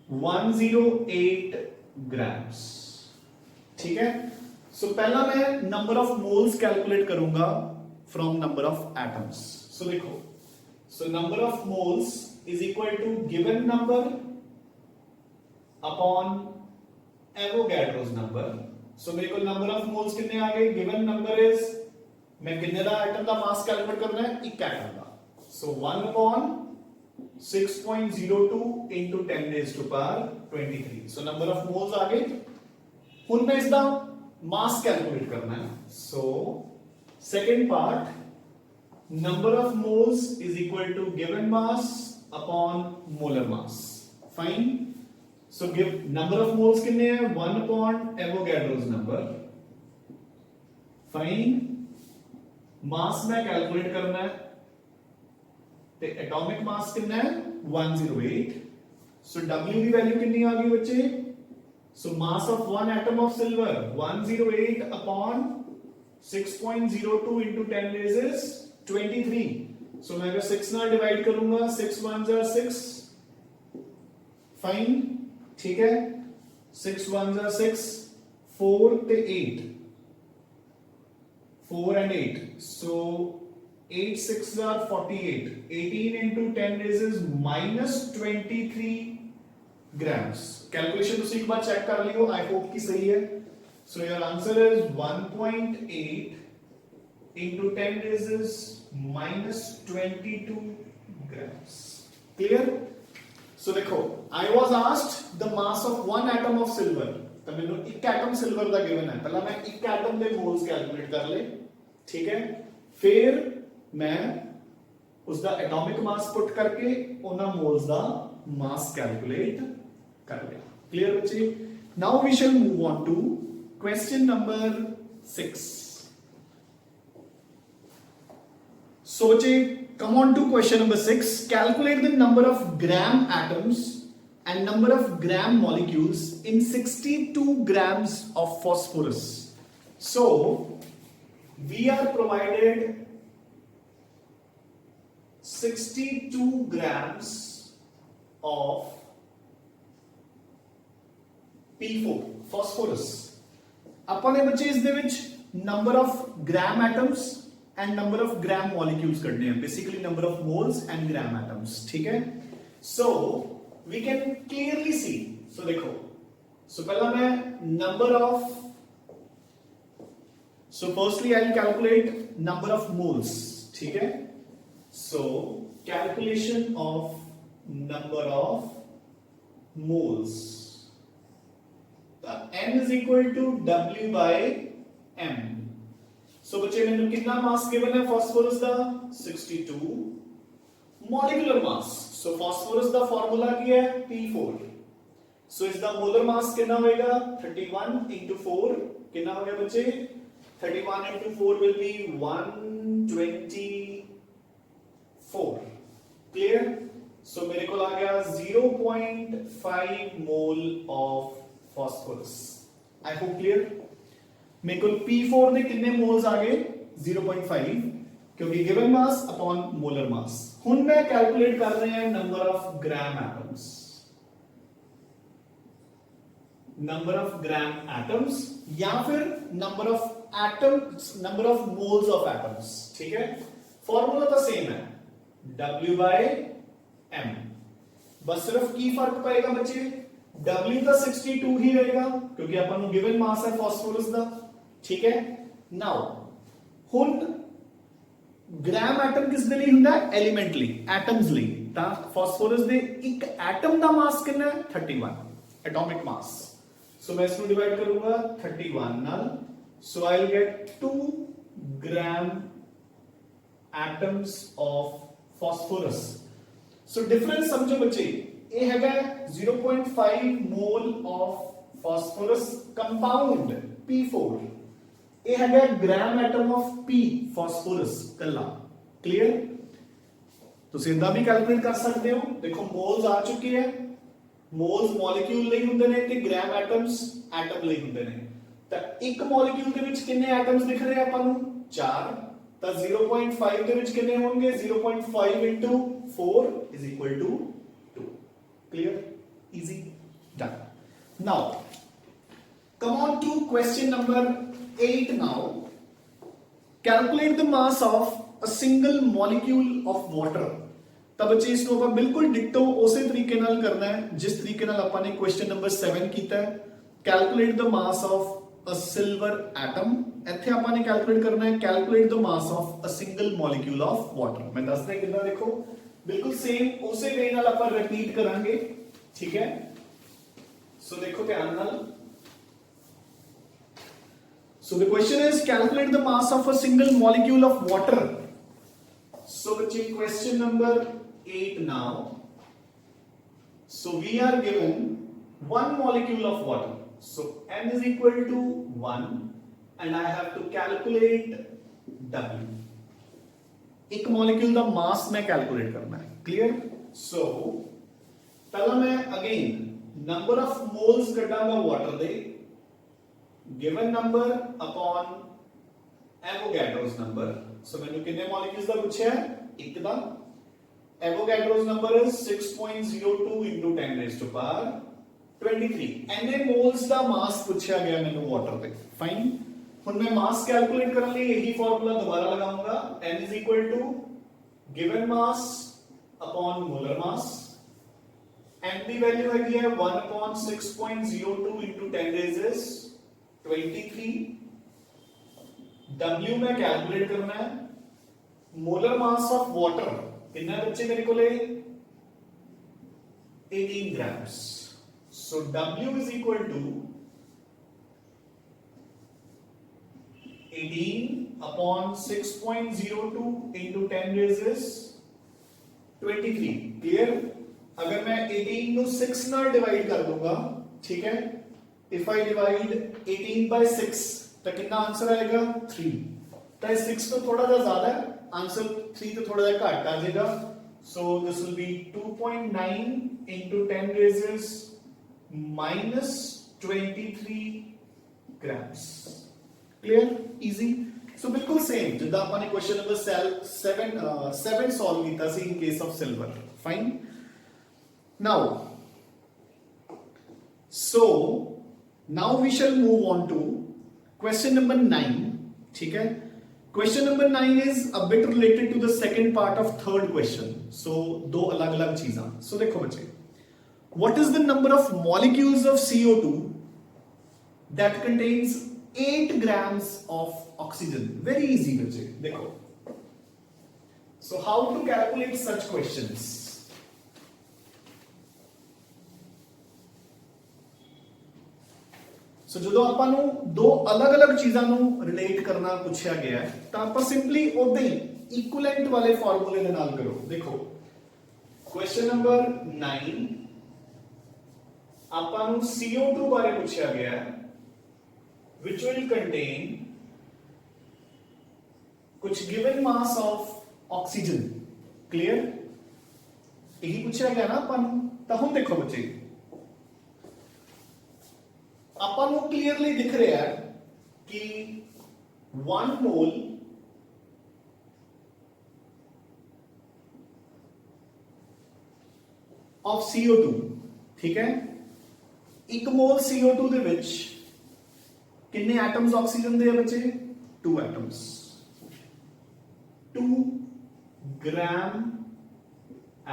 108 grams, ठीक है। सो पहला मैं नंबर ऑफ मोल्स कैलकुलेट करूंगा from number of atoms. So देखो, so number of moles is equal to given number upon Avogadro's number. So मेरे को number of moles कितने आ गए, गिवन नंबर इज, मैं कितने दा एटम का मास कैलकुलेट करना है, एक एटम का। So 1 upon 6.02 into 10 raised to power 23। So number of moles आ गए। हुन मैं इसका मास कैलकुलेट करना है। So second part, number of moles is equal to given mass upon molar mass, fine. So give number of moles कितने हैं, 1 upon Avogadro's number, fine. Mass में कैलकुलेट करना है, ते एटॉमिक मास कितना है 108। सो W की वैल्यू कितनी आ गई बच्चे, so mass of one atom of silver 108 upon 6.02 into 10 raised 23। so मैं अगर 6 ना डिवाइड करूंगा, 6 1s are 6, फाइन, ठीक है। 6 1s are 6, 4 ते 8, 4 and 8, so 8 6s are 48, 18 into 10 raised minus 23 grams. Calculation उसी के बाद चेक कर लियो, आई होप कि सही है। So your answer is 1.8 into 10 raised minus 22 grams, clear। सो देखो, I was asked the mass of one atom of silver, तो मैंने एक एटम सिल्वर दा गिवन है, पहला मैं एक एटम दे मोल्स कैलकुलेट कर ले, ठीक है। फिर मैं उसका एटॉमिक मास पुट करके उन्हां मोल्स दा मास कैलकुलेट कर लिया, क्लियर बच्चे। Now we shall move on to question number 6। So बच्चे, come on to question number 6। Calculate the number of gram atoms and number of gram molecules in 62 grams of phosphorus। So we are provided 62 grams of P4 phosphorus। ਆਪਾਂ ਨੇ ਬੱਚੇ ਇਸ ਦੇ ਵਿੱਚ number of gram atoms and number of gram molecules ਕੱਢਨੇ ਆ, basically number of moles and gram atoms, ਠੀਕ ਹੈ। ਸੋ ਵੀ ਕੈਨ ਕਲੀਅਰਲੀ ਸੀ, ਸੋ ਦੇਖੋ, ਸੋ ਪਹਿਲਾਂ ਮੈਂ number of, so firstly I will calculate number of moles, ठीक है। So calculation of number of moles, m is equal to w by m। सो बच्चे मैंने कितना मास गिवन है फास्फोरस का 62 मॉलिक्यूलर मास। सो फास्फोरस का फार्मूला क्या है P4। सो इसका मोलर मास कितना होएगा 31 into 4, कितना हो गया बच्चे 31 into 4 will be 124, क्लियर। सो मेरे को आ गया 0.5 mole of phosphorus, I hope clear. मेरे को P4 ਦੇ कितने मोल्स आ गए 0.5, क्योंकि गिवन मास अपॉन मोलर मास। हुन मैं कैलकुलेट कर रहे हैं number of gram atoms, number of gram atoms या फिर number of atoms, number of moles of atoms, ठीक है। फॉर्मूला तो सेम है W by M, बस सिर्फ की फर्क पड़ेगा बच्चे, W का 62 ही रहेगा क्योंकि अपन को गिवन मास है फास्फोरस का, ठीक है। नाउ हुन ग्राम एटम किस दे ਲਈ ਹੁੰਦਾ ਹੈ एलिमेंट ਲਈ, एटम्स ਲਈ। ਤਾਂ फास्फोरस ਦੇ ਇੱਕ ਐਟਮ ਦਾ ਮਾਸ ਕਿੰਨਾ ਹੈ 31, एटॉमिक मास। सो मैं इसको डिवाइड करूंगा 31 नाल, so I will get 2 gram atoms of phosphorus. So difference समझो बच्चे, ये हैगा 0.5 mole of phosphorus compound P4, ये हैगा gram atom of P phosphorus कला। क्लियर? ਤੁਸੀਂ ਇਦਾਂ ਵੀ ਕੈਲਕੂਲੇਟ ਕਰ ਸਕਦੇ ਹੋ। ਦੇਖੋ ਮੋਲਸ ਆ ਚੁੱਕੇ ਹੈ, ਮੋਲਸ ਮੋਲੀਕਿਊਲ ਲਈ ਹੁੰਦੇ ਨੇ ਤੇ ਗ੍ਰਾਮ ਐਟਮਸ ਐਟਮ ਲਈ ਹੁੰਦੇ ਨੇ। ਤਾਂ ਇੱਕ ਮੋਲੀਕਿਊਲ ਦੇ ਵਿੱਚ ਕਿੰਨੇ ਐਟਮਸ ਦਿਖ ਰਹੇ ਆਪਾਂ ਨੂੰ? 4। ਤਾਂ 0.5 ਦੇ ਵਿੱਚ ਕਿੰਨੇ ਹੋਣਗੇ? 0.5 into 4 is equal to 2। clear? easy, done। now come on to question number 8 now। calculate the mass of a single molecule of water। ਤਾਂ ਬੱਚੇ ਇਸ ਨੂੰ ਆਪਾਂ ਬਿਲਕੁਲ ਡਿਟੋ ਉਸੇ ਤਰੀਕੇ ਨਾਲ ਕਰਨਾ ਹੈ ਜਿਸ ਤਰੀਕੇ ਨਾਲ ਆਪਾਂ ਨੇ ਕੁਐਸਚਨ ਨੰਬਰ 7 ਕੀਤਾ ਹੈ। Calculate the mass of a silver atom, ਇੱਥੇ ਆਪਾਂ ਨੇ ਕੈਲਕੂਲੇਟ ਕਰਨਾ ਹੈ calculate the mass of a single molecule of water. ਮੈਂ ਦੱਸਦਾ ਕਿੱਦਾਂ, ਦੇਖੋ ਬਿਲਕੁਲ ਸੇਮ ਉਸੇ ਵੇ ਨਾਲ ਆਪਾਂ ਰਿਪੀਟ ਕਰਾਂਗੇ, ਠੀਕ ਹੈ। ਸੋ ਦੇਖੋ ਧਿਆਨ ਨਾਲ। So the question is calculate the mass of a single molecule of water। So bachche question number 8 now। So we are given one molecule of water, so n is equal to 1 and I have to calculate W। एक molecule ਦਾ mass मैं calculate करना है। clear? So पहला मैं again number of moles कटांगा water they, given number upon Avogadro's number। so मैंने कितने molecules ਦਾ ਪੁੱਛਿਆ ਹੈ? ਇੱਕ ਦਾ। Avogadro's number is 6.02 into 10 raised to power 23। ਐਨੇ moles ਦਾ mass ਪੁੱਛਿਆ ਗਿਆ ਮੈਨੂੰ water ਤੇ। fine। ਹੁਣ ਮੈਂ mass calculate ਕਰਨ ਲਈ ਇਹੀ ਫਾਰਮੂਲਾ ਦੁਬਾਰਾ ਲਗਾਉਂਗਾ, n is equal to given mass upon molar mass। n the value ਹੈਗੀ ਹੈ 1 upon 6.02 into 10 raised 23। W में कैलकुलेट करना है मोलर मास ऑफ वाटर कितना बच्चे मेरे को 18 grams. So W is equal to 18 upon 6.02 into 10 raises 23। Clear? अगर मैं 18 को 6 ना डिवाइड कर दूंगा, ठीक है, if I divide 18 by 6 तो कितना आंसर आएगा? 3। तो 6 तो थोड़ा सा ज्यादा है, आंसर 3 तो थोड़ा सा घट आ जाएगा। So this will be 2.9 into 10 raises minus 23 grams। Clear? Easy. So बिल्कुल सेम जिद्दां ਆਪਾਂ ਨੇ क्वेश्चन नंबर 7 सॉल्व ਕੀਤਾ ਸੀ in case of silver। fine। now so now we shall move on to question number 9। ठीक है, question number 9 is a bit related to the second part of third question। so दो अलग अलग चीज़ां। so देखो बच्चे, what is the number of molecules of CO2 that contains 8 grams of oxygen? very easy बच्चे, देखो। so how to calculate such questions? ਸੋ ਜਦੋਂ ਆਪਾਂ ਨੂੰ ਦੋ ਅਲੱਗ-ਅਲੱਗ ਚੀਜ਼ਾਂ ਨੂੰ ਰਿਲੇਟ ਕਰਨਾ ਪੁੱਛਿਆ ਗਿਆ ਹੈ ਤਾਂ ਆਪਾਂ ਸਿੰਪਲੀ ਉਦਾਂ ਹੀ ਇਕੁਇਵਲੈਂਟ ਵਾਲੇ ਫਾਰਮੂਲੇ ਦੇ ਨਾਲ ਕਰੋ। ਦੇਖੋ ਕੁਐਸਚਨ ਨੰਬਰ 9 ਆਪਾਂ ਨੂੰ CO2 ਬਾਰੇ ਪੁੱਛਿਆ ਗਿਆ ਹੈ which will contain कुछ given mass of oxygen। clear? यही पूछा गया ना अपन। तो हम देखो बच्चे अपन को क्लियरली दिख रहा है कि 1 मोल ऑफ CO2, ठीक है, 1 मोल CO2 ਦੇ ਵਿੱਚ किन्ने एटम्स ऑक्सीजन दे बच्चे? 2 atoms. 2 gram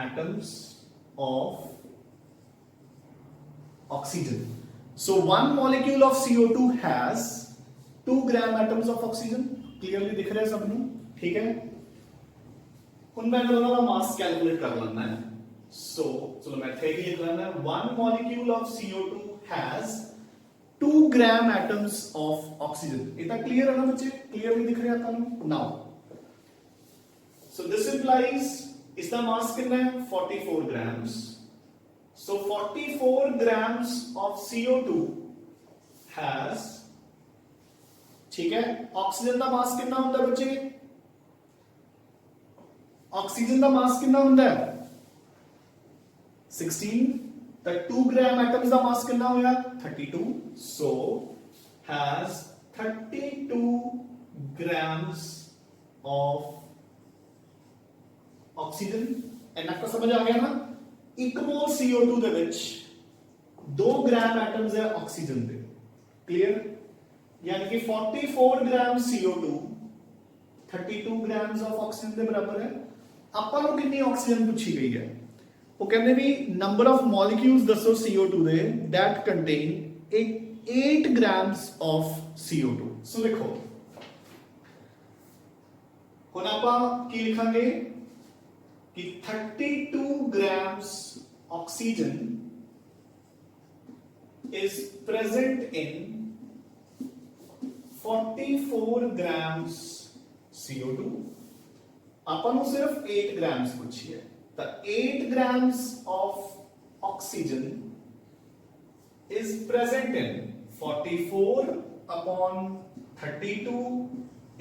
atoms of oxygen. So 1 molecule of CO2 has 2 gram atoms of oxygen। Clearly दिख रहा है सबनों? ठीक है। ਹੁਣ मैं ਉਹਨਾਂ ਦਾ मास कैलकुलेट कर लेना है। सो चलो मैं थे भी लिख लेना, 1 molecule of CO2 has 2 gram atoms of oxygen। इतना क्लियर है ना बच्चे, क्लियरली दिख रहा है आपको नाउ। सो दिस इंप्लाइज इसका मास कितना है 44 grams। So 44 grams of CO2 has, ठीक है, ऑक्सीजन का मास कितना होता है बच्चे, ऑक्सीजन का मास कितना होता है 16, तो 2 ग्राम एटम्स का मास कितना होया 32। So has 32 grams of oxygen. इन्ना को समझ आ गया ना, 1 मोल CO2 ਦੇ ਵਿੱਚ 2 ग्राम एटम्स है ऑक्सीजन ਦੇ, क्लियर। यानी कि 44 ग्राम CO2 32 ग्राम्स ऑफ ऑक्सीजन ਦੇ बराबर है। ਆਪਾਂ ਨੂੰ ਕਿੰਨੀ ਆਕਸੀਜਨ ਪੁੱਛੀ ਗਈ ਹੈ, ਉਹ ਕਹਿੰਦੇ ਵੀ ਨੰਬਰ ਆਫ ਮੋਲੀਕਿਊਲਸ ਦੱਸੋ CO2 ਦੇ that contain 8 grams of CO2। ਸੋ ਦੇਖੋ ਹੁਣ ਆਪਾਂ ਕੀ ਲਿਖਾਂਗੇ कि 32 grams oxygen is present in 44 grams CO2। ਆਪਾਂ ਨੂੰ ਸਿਰਫ 8 grams ਪੁੱਛੀ ਹੈ, ਤਾਂ 8 grams of oxygen is present in 44 upon 32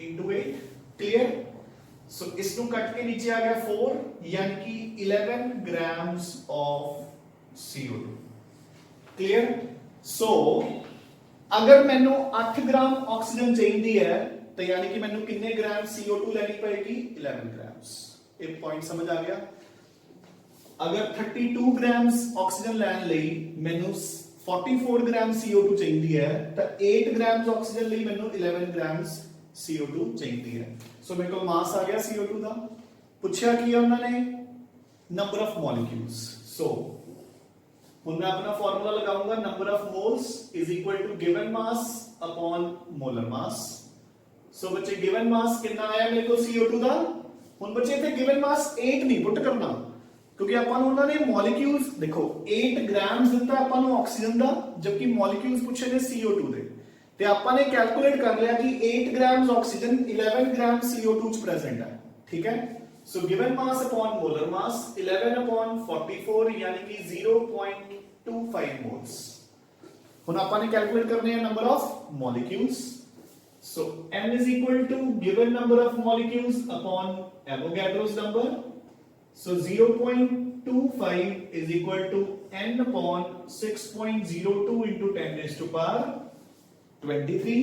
into 8, clear। सो इसको कट के नीचे आ गया 4, यानी कि 11 grams of CO2, क्लियर। सो अगर मैंने 8 ग्राम ऑक्सीजन चाहिए है तो यानी कि मैंने कितने ग्राम CO2 लेनी पड़ेगी 11 ग्राम्स। एक पॉइंट समझ आ गया। अगर 32 ग्राम्स ऑक्सीजन लैन लई मैंने 44 ग्राम CO2 चाहिए है तो 8 ग्राम्स ऑक्सीजन लई मैंने 11 ग्राम्स CO2 चाहिए है। सो मेरे को मास आ गया CO2 का। पूछा कि उन्होंने नंबर ऑफ मॉलिक्यूल्स। सो मैं अपना फॉर्मूला लगाऊंगा, number of moles is equal to given mass upon molar mass. So बच्चे गिवन मास कितना आया मेरे को CO2 का। हुन बच्चे इथे गिवन मास 8 नहीं पुट करना, क्योंकि ਆਪਾਂ ਨੂੰ ਉਹਨਾਂ ਨੇ ਮੋਲੀਕਿਊਲਸ ਦੇਖੋ 8 ਗ੍ਰਾਮਸ ਦਿੱਤਾ ਆਪਾਂ ਨੂੰ ਆਕਸੀਜਨ ਦਾ, ਜਦਕਿ ਮੋਲੀਕਿਊਲਸ ਪੁੱਛੇ ਨੇ CO2 ਦੇ, ਤੇ ਆਪਾਂ ਨੇ ਕੈਲਕੂਲੇਟ ਕਰ ਲਿਆ ਕਿ 8 ਗ੍ਰਾਮਸ ਆਕਸੀਜਨ 11 ਗ੍ਰਾਮ CO2 ਚ ਪ੍ਰੈਜ਼ੈਂਟ ਹੈ, ਠੀਕ ਹੈ। So given mass upon molar मास 11 अपॉन 44 यानी कि 0.25 मोल्स। हुन अपन ने कैलकुलेट करने हैं number of molecules. So m is equal to given number of molecules upon Avogadro's number। so 0.25 is equal to n upon 6.02 into 10 raised to power 23।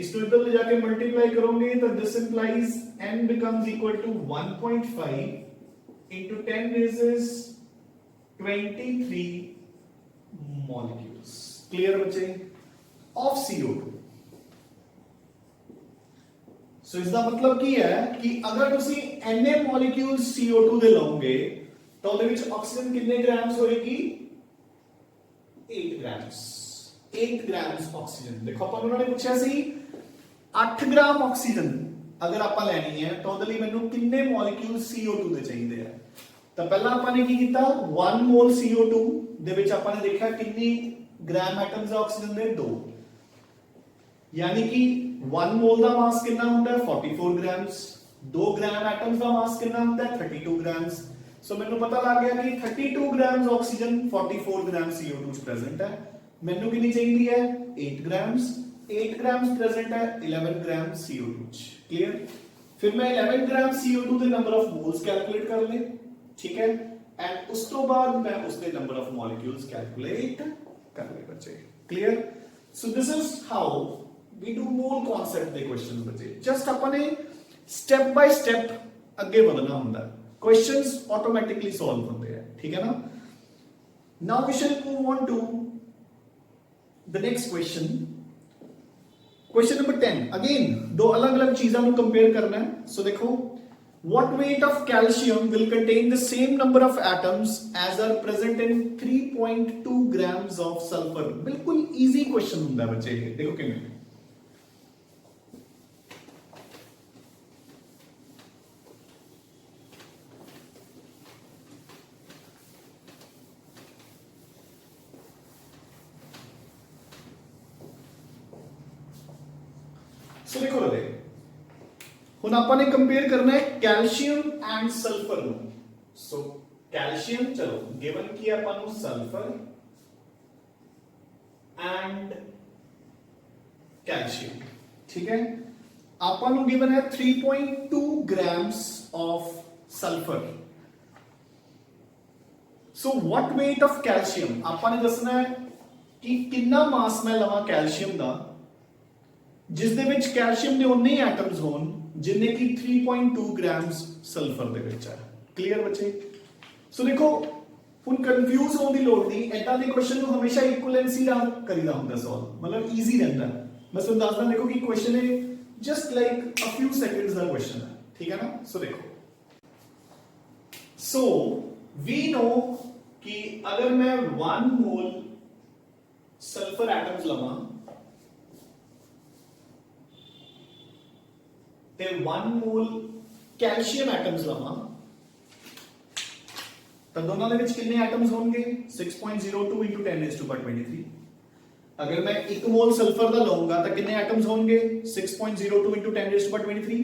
इसको इधर ले जाके मल्टीप्लाई करोगे तो this implies n becomes equal to 1.5 into 10 raises 23 molecules, clear बच्चे, of CO2। सो इसका मतलब ਕੀ ਹੈ कि अगर ਤੁਸੀਂ na molecules CO2 ਦੇ ਲਓਗੇ ਤਾਂ ਉਹਦੇ ਵਿੱਚ ਆਕਸੀਜਨ ਕਿੰਨੇ ਗ੍ਰਾਮਸ ਹੋਏਗੀ 8 grams। 8 grams oxygen. देखो अपन उन्होंने पूछा सी 8 ग्राम ऑक्सीजन अगर ਆਪਾਂ ਲੈਣੀ ਹੈ ਤਾਂ ਉਹਦੇ ਲਈ ਮੈਨੂੰ ਕਿੰਨੇ ਮੋਲੀਕਿਊਲ CO2 ਦੇ ਚਾਹੀਦੇ ਆ। ਤਾਂ ਪਹਿਲਾਂ ਆਪਾਂ ਨੇ ਕੀ ਕੀਤਾ 1 ਮੋਲ CO2 ਦੇ ਵਿੱਚ ਆਪਾਂ ਨੇ ਦੇਖਿਆ ਕਿੰਨੀ ਗ੍ਰਾਮ ਐਟਮਸ ਆਕਸੀਜਨ ਦੇ 2, यानी कि 1 मोल ਦਾ ਮਾਸ ਕਿੰਨਾ ਹੁੰਦਾ ਹੈ 44 ग्राम्स। 2 ग्राम एटम्स ਦਾ ਮਾਸ ਕਿੰਨਾ ਹੁੰਦਾ ਹੈ 32 ग्राम्स। सो ਮੈਨੂੰ ਪਤਾ ਲੱਗ ਗਿਆ ਕਿ 32 ग्राम्स ਆਕਸੀਜਨ 44 ग्राम CO2 ਚ ਪ੍ਰੈਜ਼ੈਂਟ ਹੈ। ਮੈਨੂੰ ਕਿੰਨੀ ਚਾਹੀਦੀ ਹੈ 8 ग्राम्स। 8 ग्राम्स प्रेजेंट है 11 ग्राम CO2 ਚ, क्लियर। फिर मैं 11 ग्राम CO2 ਦੇ ਨੰਬਰ ਆਫ ਮੋਲਸ ਕੈਲਕੂਲੇਟ ਕਰ ਲੇ, ਠੀਕ ਹੈ। ਐਂਡ ਉਸ ਤੋਂ ਬਾਅਦ ਮੈਂ ਉਸਦੇ ਨੰਬਰ ਆਫ ਮੋਲੀਕਿਊਲਸ ਕੈਲਕੂਲੇਟ ਕਰ ਲੇ ਬੱਚੇ, clear. So this is how we do mole concept ਦੇ ਕੁਐਸਚਨਸ ਬੱਚੇ। ਜਸਟ ਆਪਾਂ ਨੇ ਸਟੈਪ ਬਾय ਸਟੈਪ ਅੱਗੇ ਵਧਣਾ ਹੁੰਦਾ, ਕੁਐਸਚਨਸ ਆਟੋਮੈਟਿਕਲੀ ਸੋਲਵ ਹੁੰਦੇ ਆ, ਠੀਕ ਹੈ ਨਾ। Now we shall move on to the next question. Question number 10 again दो अलग अलग चीजों को कंपेयर करना है। सो देखो what weight of calcium will contain the same number of atoms as are present in 3.2 grams of sulfur। बिल्कुल easy question ਹੁੰਦਾ ਬੱਚੇ ਇਹ, देखो ਕਿਵੇਂ। ਸੋ ਦੇਖੋ ਰਲੇ ਹੁਣ ਆਪਾਂ ਨੇ ਕੰਪੇਅਰ ਕਰਨਾ ਹੈ ਕੈਲਸ਼ੀਅਮ ਐਂਡ ਸਲਫਰ ਨੂੰ। ਸੋ ਕੈਲਸ਼ੀਅਮ ਚਲੋ ਗਿਵਨ ਕੀ ਆਪਾਂ ਨੂੰ ਸਲਫਰ ਐਂਡ ਕੈਲਸ਼ੀਅਮ, ਠੀਕ ਹੈ। ਆਪਾਂ ਨੂੰ ਗਿਵਨ ਹੈ 3.2 grams of sulfur। So what weight of calcium, ਆਪਾਂ ਨੇ ਦੱਸਣਾ ਹੈ ਕਿ ਕਿੰਨਾ ਮਾਸ ਮੈਂ ਲਵਾਂ ਕੈਲਸ਼ੀਅਮ ਦਾ ਜਿਸ ਦੇ ਵਿੱਚ ਕੈਲਸ਼ੀਅਮ ਦੇ ਉਨੇ ਐਟਮਸ ਹੋਣ ਜਿੰਨੇ ਕਿ 3.2 grams ਸਲਫਰ ਦੇ ਵਿੱਚ ਹੈ। ਕਲੀਅਰ ਬੱਚੇ? ਸੋ ਦੇਖੋ ਹੁਣ ਕਨਫਿਊਜ਼ ਹੋਣ ਦੀ ਲੋੜ ਨਹੀਂ, ਏਦਾਂ ਦੇ ਕੁਐਸਚਨ ਨੂੰ ਹਮੇਸ਼ਾ ਇਕੁਇਵੈਲੈਂਸੀ ਨਾਲ ਕਰੀਦਾ ਹੁੰਦਾ ਸੋਲਵ, ਮਤਲਬ ਈਜ਼ੀ ਰਹਿੰਦਾ। ਮੈਂ ਤੁਹਾਨੂੰ ਦੱਸਦਾ ਦੇਖੋ ਕਿ ਕੁਐਸਚਨ ਹੈ just like a few seconds ਦਾ ਕੁਐਸਚਨ ਹੈ, ਠੀਕ ਹੈ ਨਾ। ਸੋ ਦੇਖੋ, ਸੋ वी नो कि अगर मैं 1 मोल सल्फर एटम्स लवा ते 1 मोल कैल्शियम एटम्स लवा तो दोनों दे विच कितने एटम्स होंगे 6.02 into 10⁻23। अगर मैं 1 मोल सल्फर दा लऊंगा तो कितने एटम्स होंगे 6.02 into 10⁻23।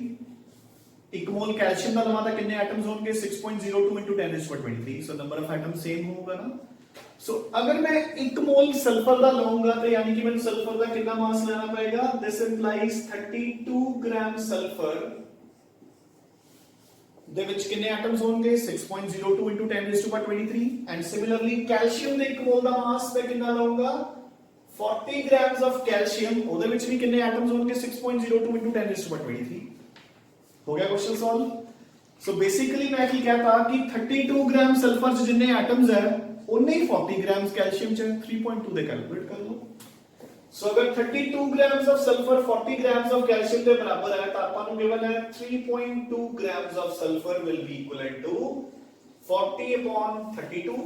1 मोल कैल्शियम का लवा तो कितने एटम्स होंगे 6.02 into 10⁻23। So number of atoms same होगा ना। सो अगर मैं 1 मोल सल्फर का लऊंगा तो यानी कि मैंने सल्फर का कितना मास लेना पड़ेगा, दिस इंप्लाइज 32 ग्राम सल्फर दे विच कितने एटम्स होंगे 6.02 into 10⁻23। एंड सिमिलरली कैल्शियम दे 1 मोल का मास मैं कितना लऊंगा 40 grams of कैल्शियम, ओदे विच भी कितने एटम्स होंगे 6.02 into 10⁻23। हो गया क्वेश्चन सॉल्व। सो बेसिकली मैं की कहता कि 32 ग्राम सल्फर च जितने एटम्स है उन्ने ही 40 ग्राम्स कैल्शियम च 3.2 दे कैलकुलेट कर लो। सो अगर 32 grams of sulphur 40 grams of calcium के बराबर है तो आपन नु गिवन है 3.2 grams of sulphur will be equivalent to 40 upon 32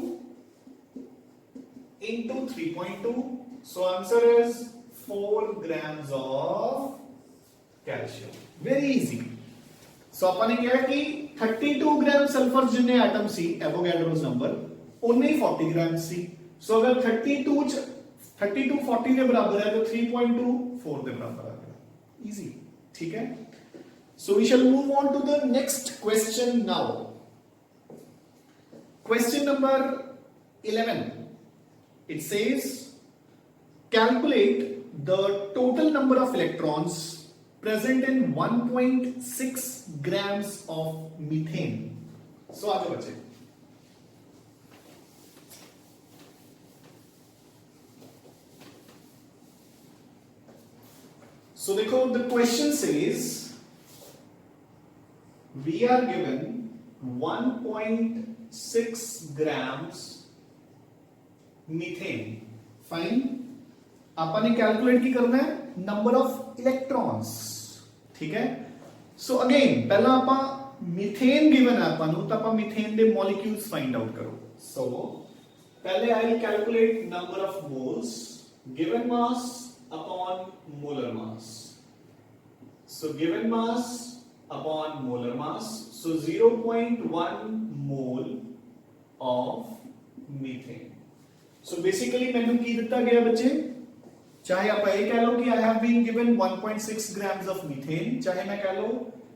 into 3.2। So answer is 4 grams of calcium. Very easy. So अपन ने क्या कि 32 ग्राम सल्फर जिन्ने एटम सी एवोगैड्रोस नंबर उन्ने ही 40 ग्राम सी। सो अगर 32 40 के बराबर है तो 3.2 4 के बराबर आ गया। इजी, ठीक है। So we shall move on to the next question now. Question number 11, it says calculate the total number of electrons present in 1.6 grams of methane। So आगे बच्चे सो देखो the question says we are given 1.6 grams methane. Fine, अपन ने calculate की करना है number of electrons, ठीक है। सो अगेन पहला आपा मीथेन गिवन है अपन तो आपा मीथेन दे मॉलिक्यूल्स फाइंड आउट करो। सो पहले I will calculate number of moles given mass upon molar mass. So given mass upon molar mass, so 0.1 mole of methane. So basically मैंने की दिता गया बच्चे, चाहे आप ये कह लो कि I have been given 1.6 grams of methane, चाहे मैं कह लो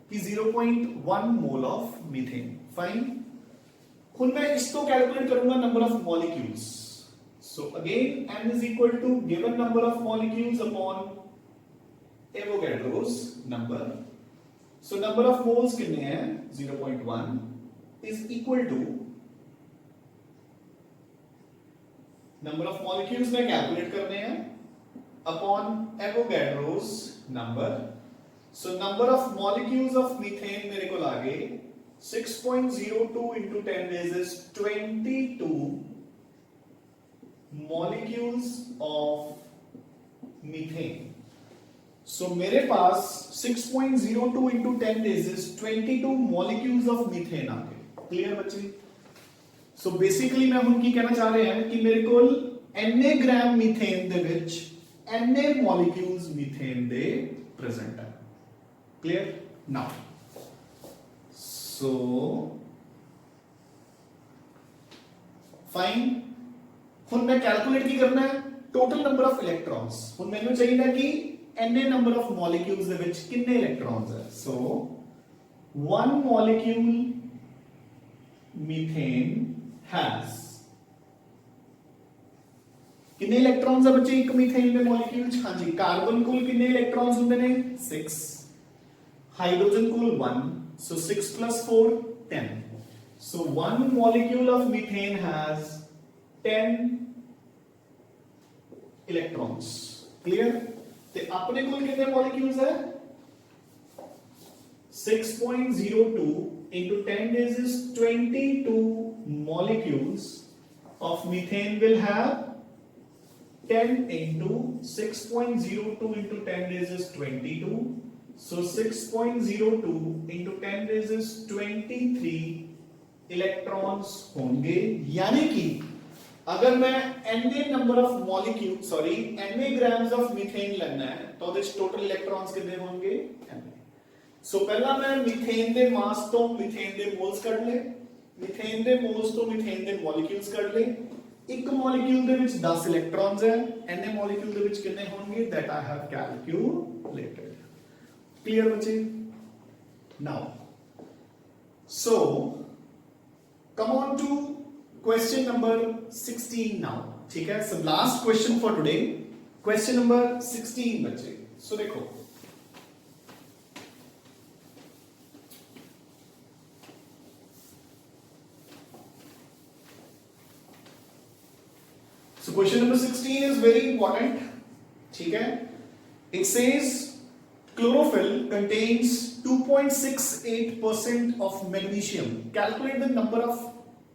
कि 0.1 मोल ऑफ मीथेन। फाइन, खुद मैं इसको कैलकुलेट करूंगा number of molecules. So again n is equal to given number of molecules upon Avogadro's number. So number of moles कितने हैं 0.1 is equal to number of molecules में calculate करने हैं upon Avogadro's number। So number of molecules of methane मेरे को लागे 6.02 into 10 raised 22 molecules of methane। So मेरे पास 6.02 into 10 raised 22 molecules of methane आ गए। क्लियर बच्चे? So basically मैं हम की कहना चाह रहे हैं कि मेरे को Na gram methane they which Na molecules methane they present है। Clear? Now, so fine, हुन मैं कैलकुलेट की करना है टोटल नंबर ऑफ इलेक्ट्रॉन्स। हुन मैंने चाहिए कि एने नंबर ऑफ मॉलिक्यूल्स दे विच कितने इलेक्ट्रॉन्स है। So one molecule methane has कितने इलेक्ट्रॉन्स है बच्चे एक मीथेन के मॉलिक्यूल। हाँ जी, कार्बन कोल कितने इलेक्ट्रॉन्स होंगे ने 6, hydrogen coal 1, so 6 plus 4 10, so one molecule of methane has 10 electrons, clear। ते अपने कोल कितने मॉलिक्यूल्स है 6.02 into 10 days is 22 molecules of methane will have 10 into 6.02 into 10 days is 22, so 6.02 into 10 days is 23 electrons होंगे। यानी कि अगर मैं Na number of molecule sorry Na grams of methane लेना है तो ਉਹਦੇ टोटल इलेक्ट्रॉन्स कितने होंगे Na। सो पहला मैं मीथेन दे मास तो मीथेन दे मोल्स कढ ले, मीथेन दे मोल्स तो मीथेन दे मॉलिक्यूल्स कढ ले। एक मॉलिक्यूल दे विच 10 इलेक्ट्रॉन्स है, Na मॉलिक्यूल दे विच कितने होंगे that I have calculated. Clear बच्चे। Now so come on to question number 16 now, ठीक है। So last question for today, question number 16 बच्चे। सो देखो so question number 16 is very important, ठीक है। it says chlorophyll contains 2.68% of magnesium, calculate the number of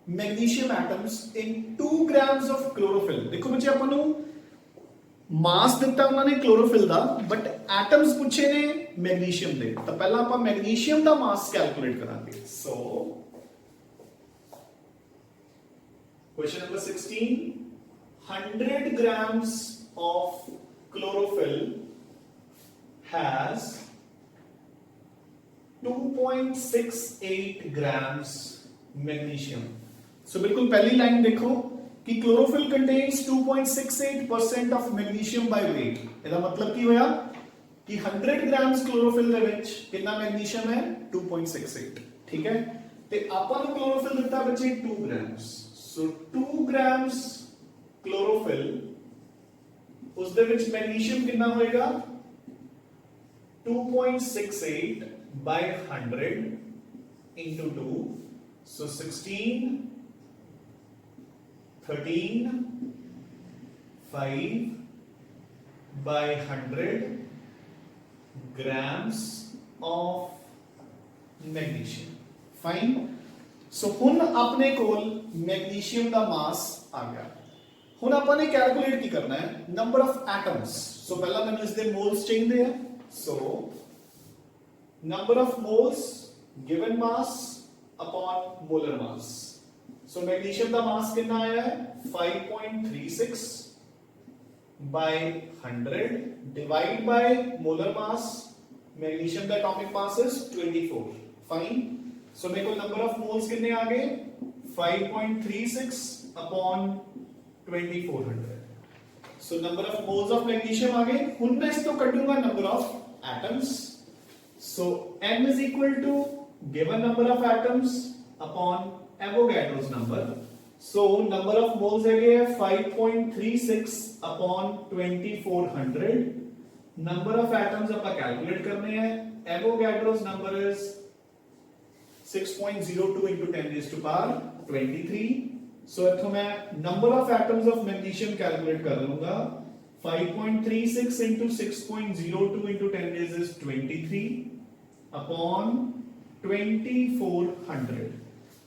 magnesium atoms in 2 grams of chlorophyll। देखो बच्चे अपन ਨੂੰ ਮਾਸ ਦਿੱਤਾ ਉਹਨਾਂ ਨੇ chlorophyll ਦਾ, बट एटम्स पूछे ने मैग्नीशियम ਦੇ, ਤਾਂ ਪਹਿਲਾਂ ਆਪਾਂ मैग्नीशियम ਦਾ ਮਾਸ ਕੈਲਕੂਲੇਟ ਕਰਾਂਗੇ। सो question number 16, 100 grams of chlorophyll has 2.68 grams magnesium। so बिल्कुल पहली लाइन देखो कि chlorophyll contains 2.68% of magnesium by weight। ਇਹਦਾ मतलब ਕੀ ਹੋਇਆ कि 100 grams chlorophyll ਦੇ ਵਿੱਚ ਕਿੰਨਾ magnesium ਹੈ 2.68, ਠੀਕ ਹੈ। ਤੇ ਆਪਾਂ ਨੂੰ chlorophyll ਦਿੱਤਾ ਬੱਚੇ 2 grams, so 2 grams chlorophyll ਉਸ ਦੇ ਵਿੱਚ magnesium ਕਿੰਨਾ ਹੋਏਗਾ 2.68 by 100 into 2, so 16, 13, 5 by 100 grams of magnesium। fine, so ਹੁਣ ਆਪਣੇ ਕੋਲ magnesium ਦਾ ਮਾਸ ਆ ਗਿਆ। ਹੁਣ ਆਪਾਂ ਨੇ ਕੈਲਕੂਲੇਟ ਕੀ ਕਰਨਾ ਹੈ ਨੰਬਰ ਆਫ ਐਟਮਸ। ਸੋ ਪਹਿਲਾਂ ਮੈਨੂੰ ਇਸ ਦੇ ਮੋਲਸ ਚਾਹੀਦੇ ਆ। ਸੋ number of moles given mass upon molar mass। so magnesium the mass ਕਿੰਨਾ ਆਇਆ ਹੈ 5.36 by 100 divide by molar mass, magnesium the atomic mass is 24। fine, so ਮੇਰੇ ਕੋਲ number of moles ਕਿੰਨੇ ਆ ਗਏ 5.36 upon 2400। so number of moles of magnesium आ गए। ਹੁਣ मैं इसको कटूंगा number of atoms। so m is equal to given number of atoms upon Avogadro's number। so number of moles है 5.36 upon 2400। number of atoms ਆਪਾਂ calculate करने हैं। Avogadro's number is 6.02 into 10 raised to power 23। so इथों मैं number of atoms of magnesium calculate कर लूंगा 5.36 into 6.02 into 10 raised is 23 upon 2400।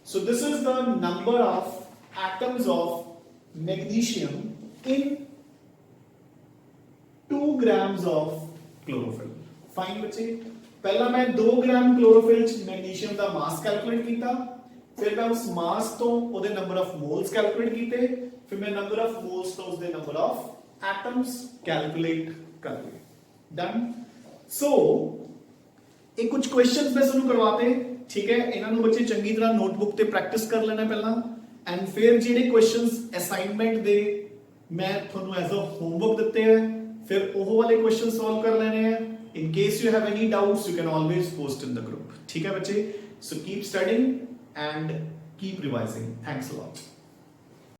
so this is the number of atoms of magnesium in 2 grams of chlorophyll। fine बच्चे, पहला मैं 2 ग्राम chlorophyll च magnesium ਦਾ ਮਾਸ calculate ਕੀਤਾ, ਫਿਰ ਮੈਂ ਉਸ ਮਾਸ ਤੋਂ ਉਹਦੇ ਨੰਬਰ ਆਫ ਮੋਲਸ ਕੈਲਕੂਲੇਟ ਕੀਤੇ, ਫਿਰ ਮੈਂ ਨੰਬਰ ਆਫ ਮੋਲਸ ਤੋਂ ਉਸਦੇ ਨੰਬਰ ਆਫ ਐਟਮਸ ਕੈਲਕੂਲੇਟ ਕਰ ਲਏ। ਡਨ। ਸੋ ਇਹ ਕੁਝ ਕੁਐਸਚਨਸ ਮੈਂ ਤੁਹਾਨੂੰ ਕਰਵਾਤੇ, ਠੀਕ ਹੈ। ਇਹਨਾਂ ਨੂੰ ਬੱਚੇ ਚੰਗੀ ਤਰ੍ਹਾਂ ਨੋਟਬੁੱਕ ਤੇ ਪ੍ਰੈਕਟਿਸ ਕਰ ਲੈਣਾ ਪਹਿਲਾਂ, ਐਂਡ ਫਿਰ ਜਿਹੜੇ ਕੁਐਸਚਨਸ ਅਸਾਈਨਮੈਂਟ ਦੇ ਮੈਂ ਤੁਹਾਨੂੰ ਐਜ਼ ਅ ਹੋਮਵਰਕ ਦਿੱਤੇ ਹੈ, फिर ਉਹ ਵਾਲੇ क्वेश्चन सॉल्व कर लेने हैं. In case you have any doubts, you can always post in the group. ठीक है बच्चे? So keep studying and keep revising. Thanks a lot.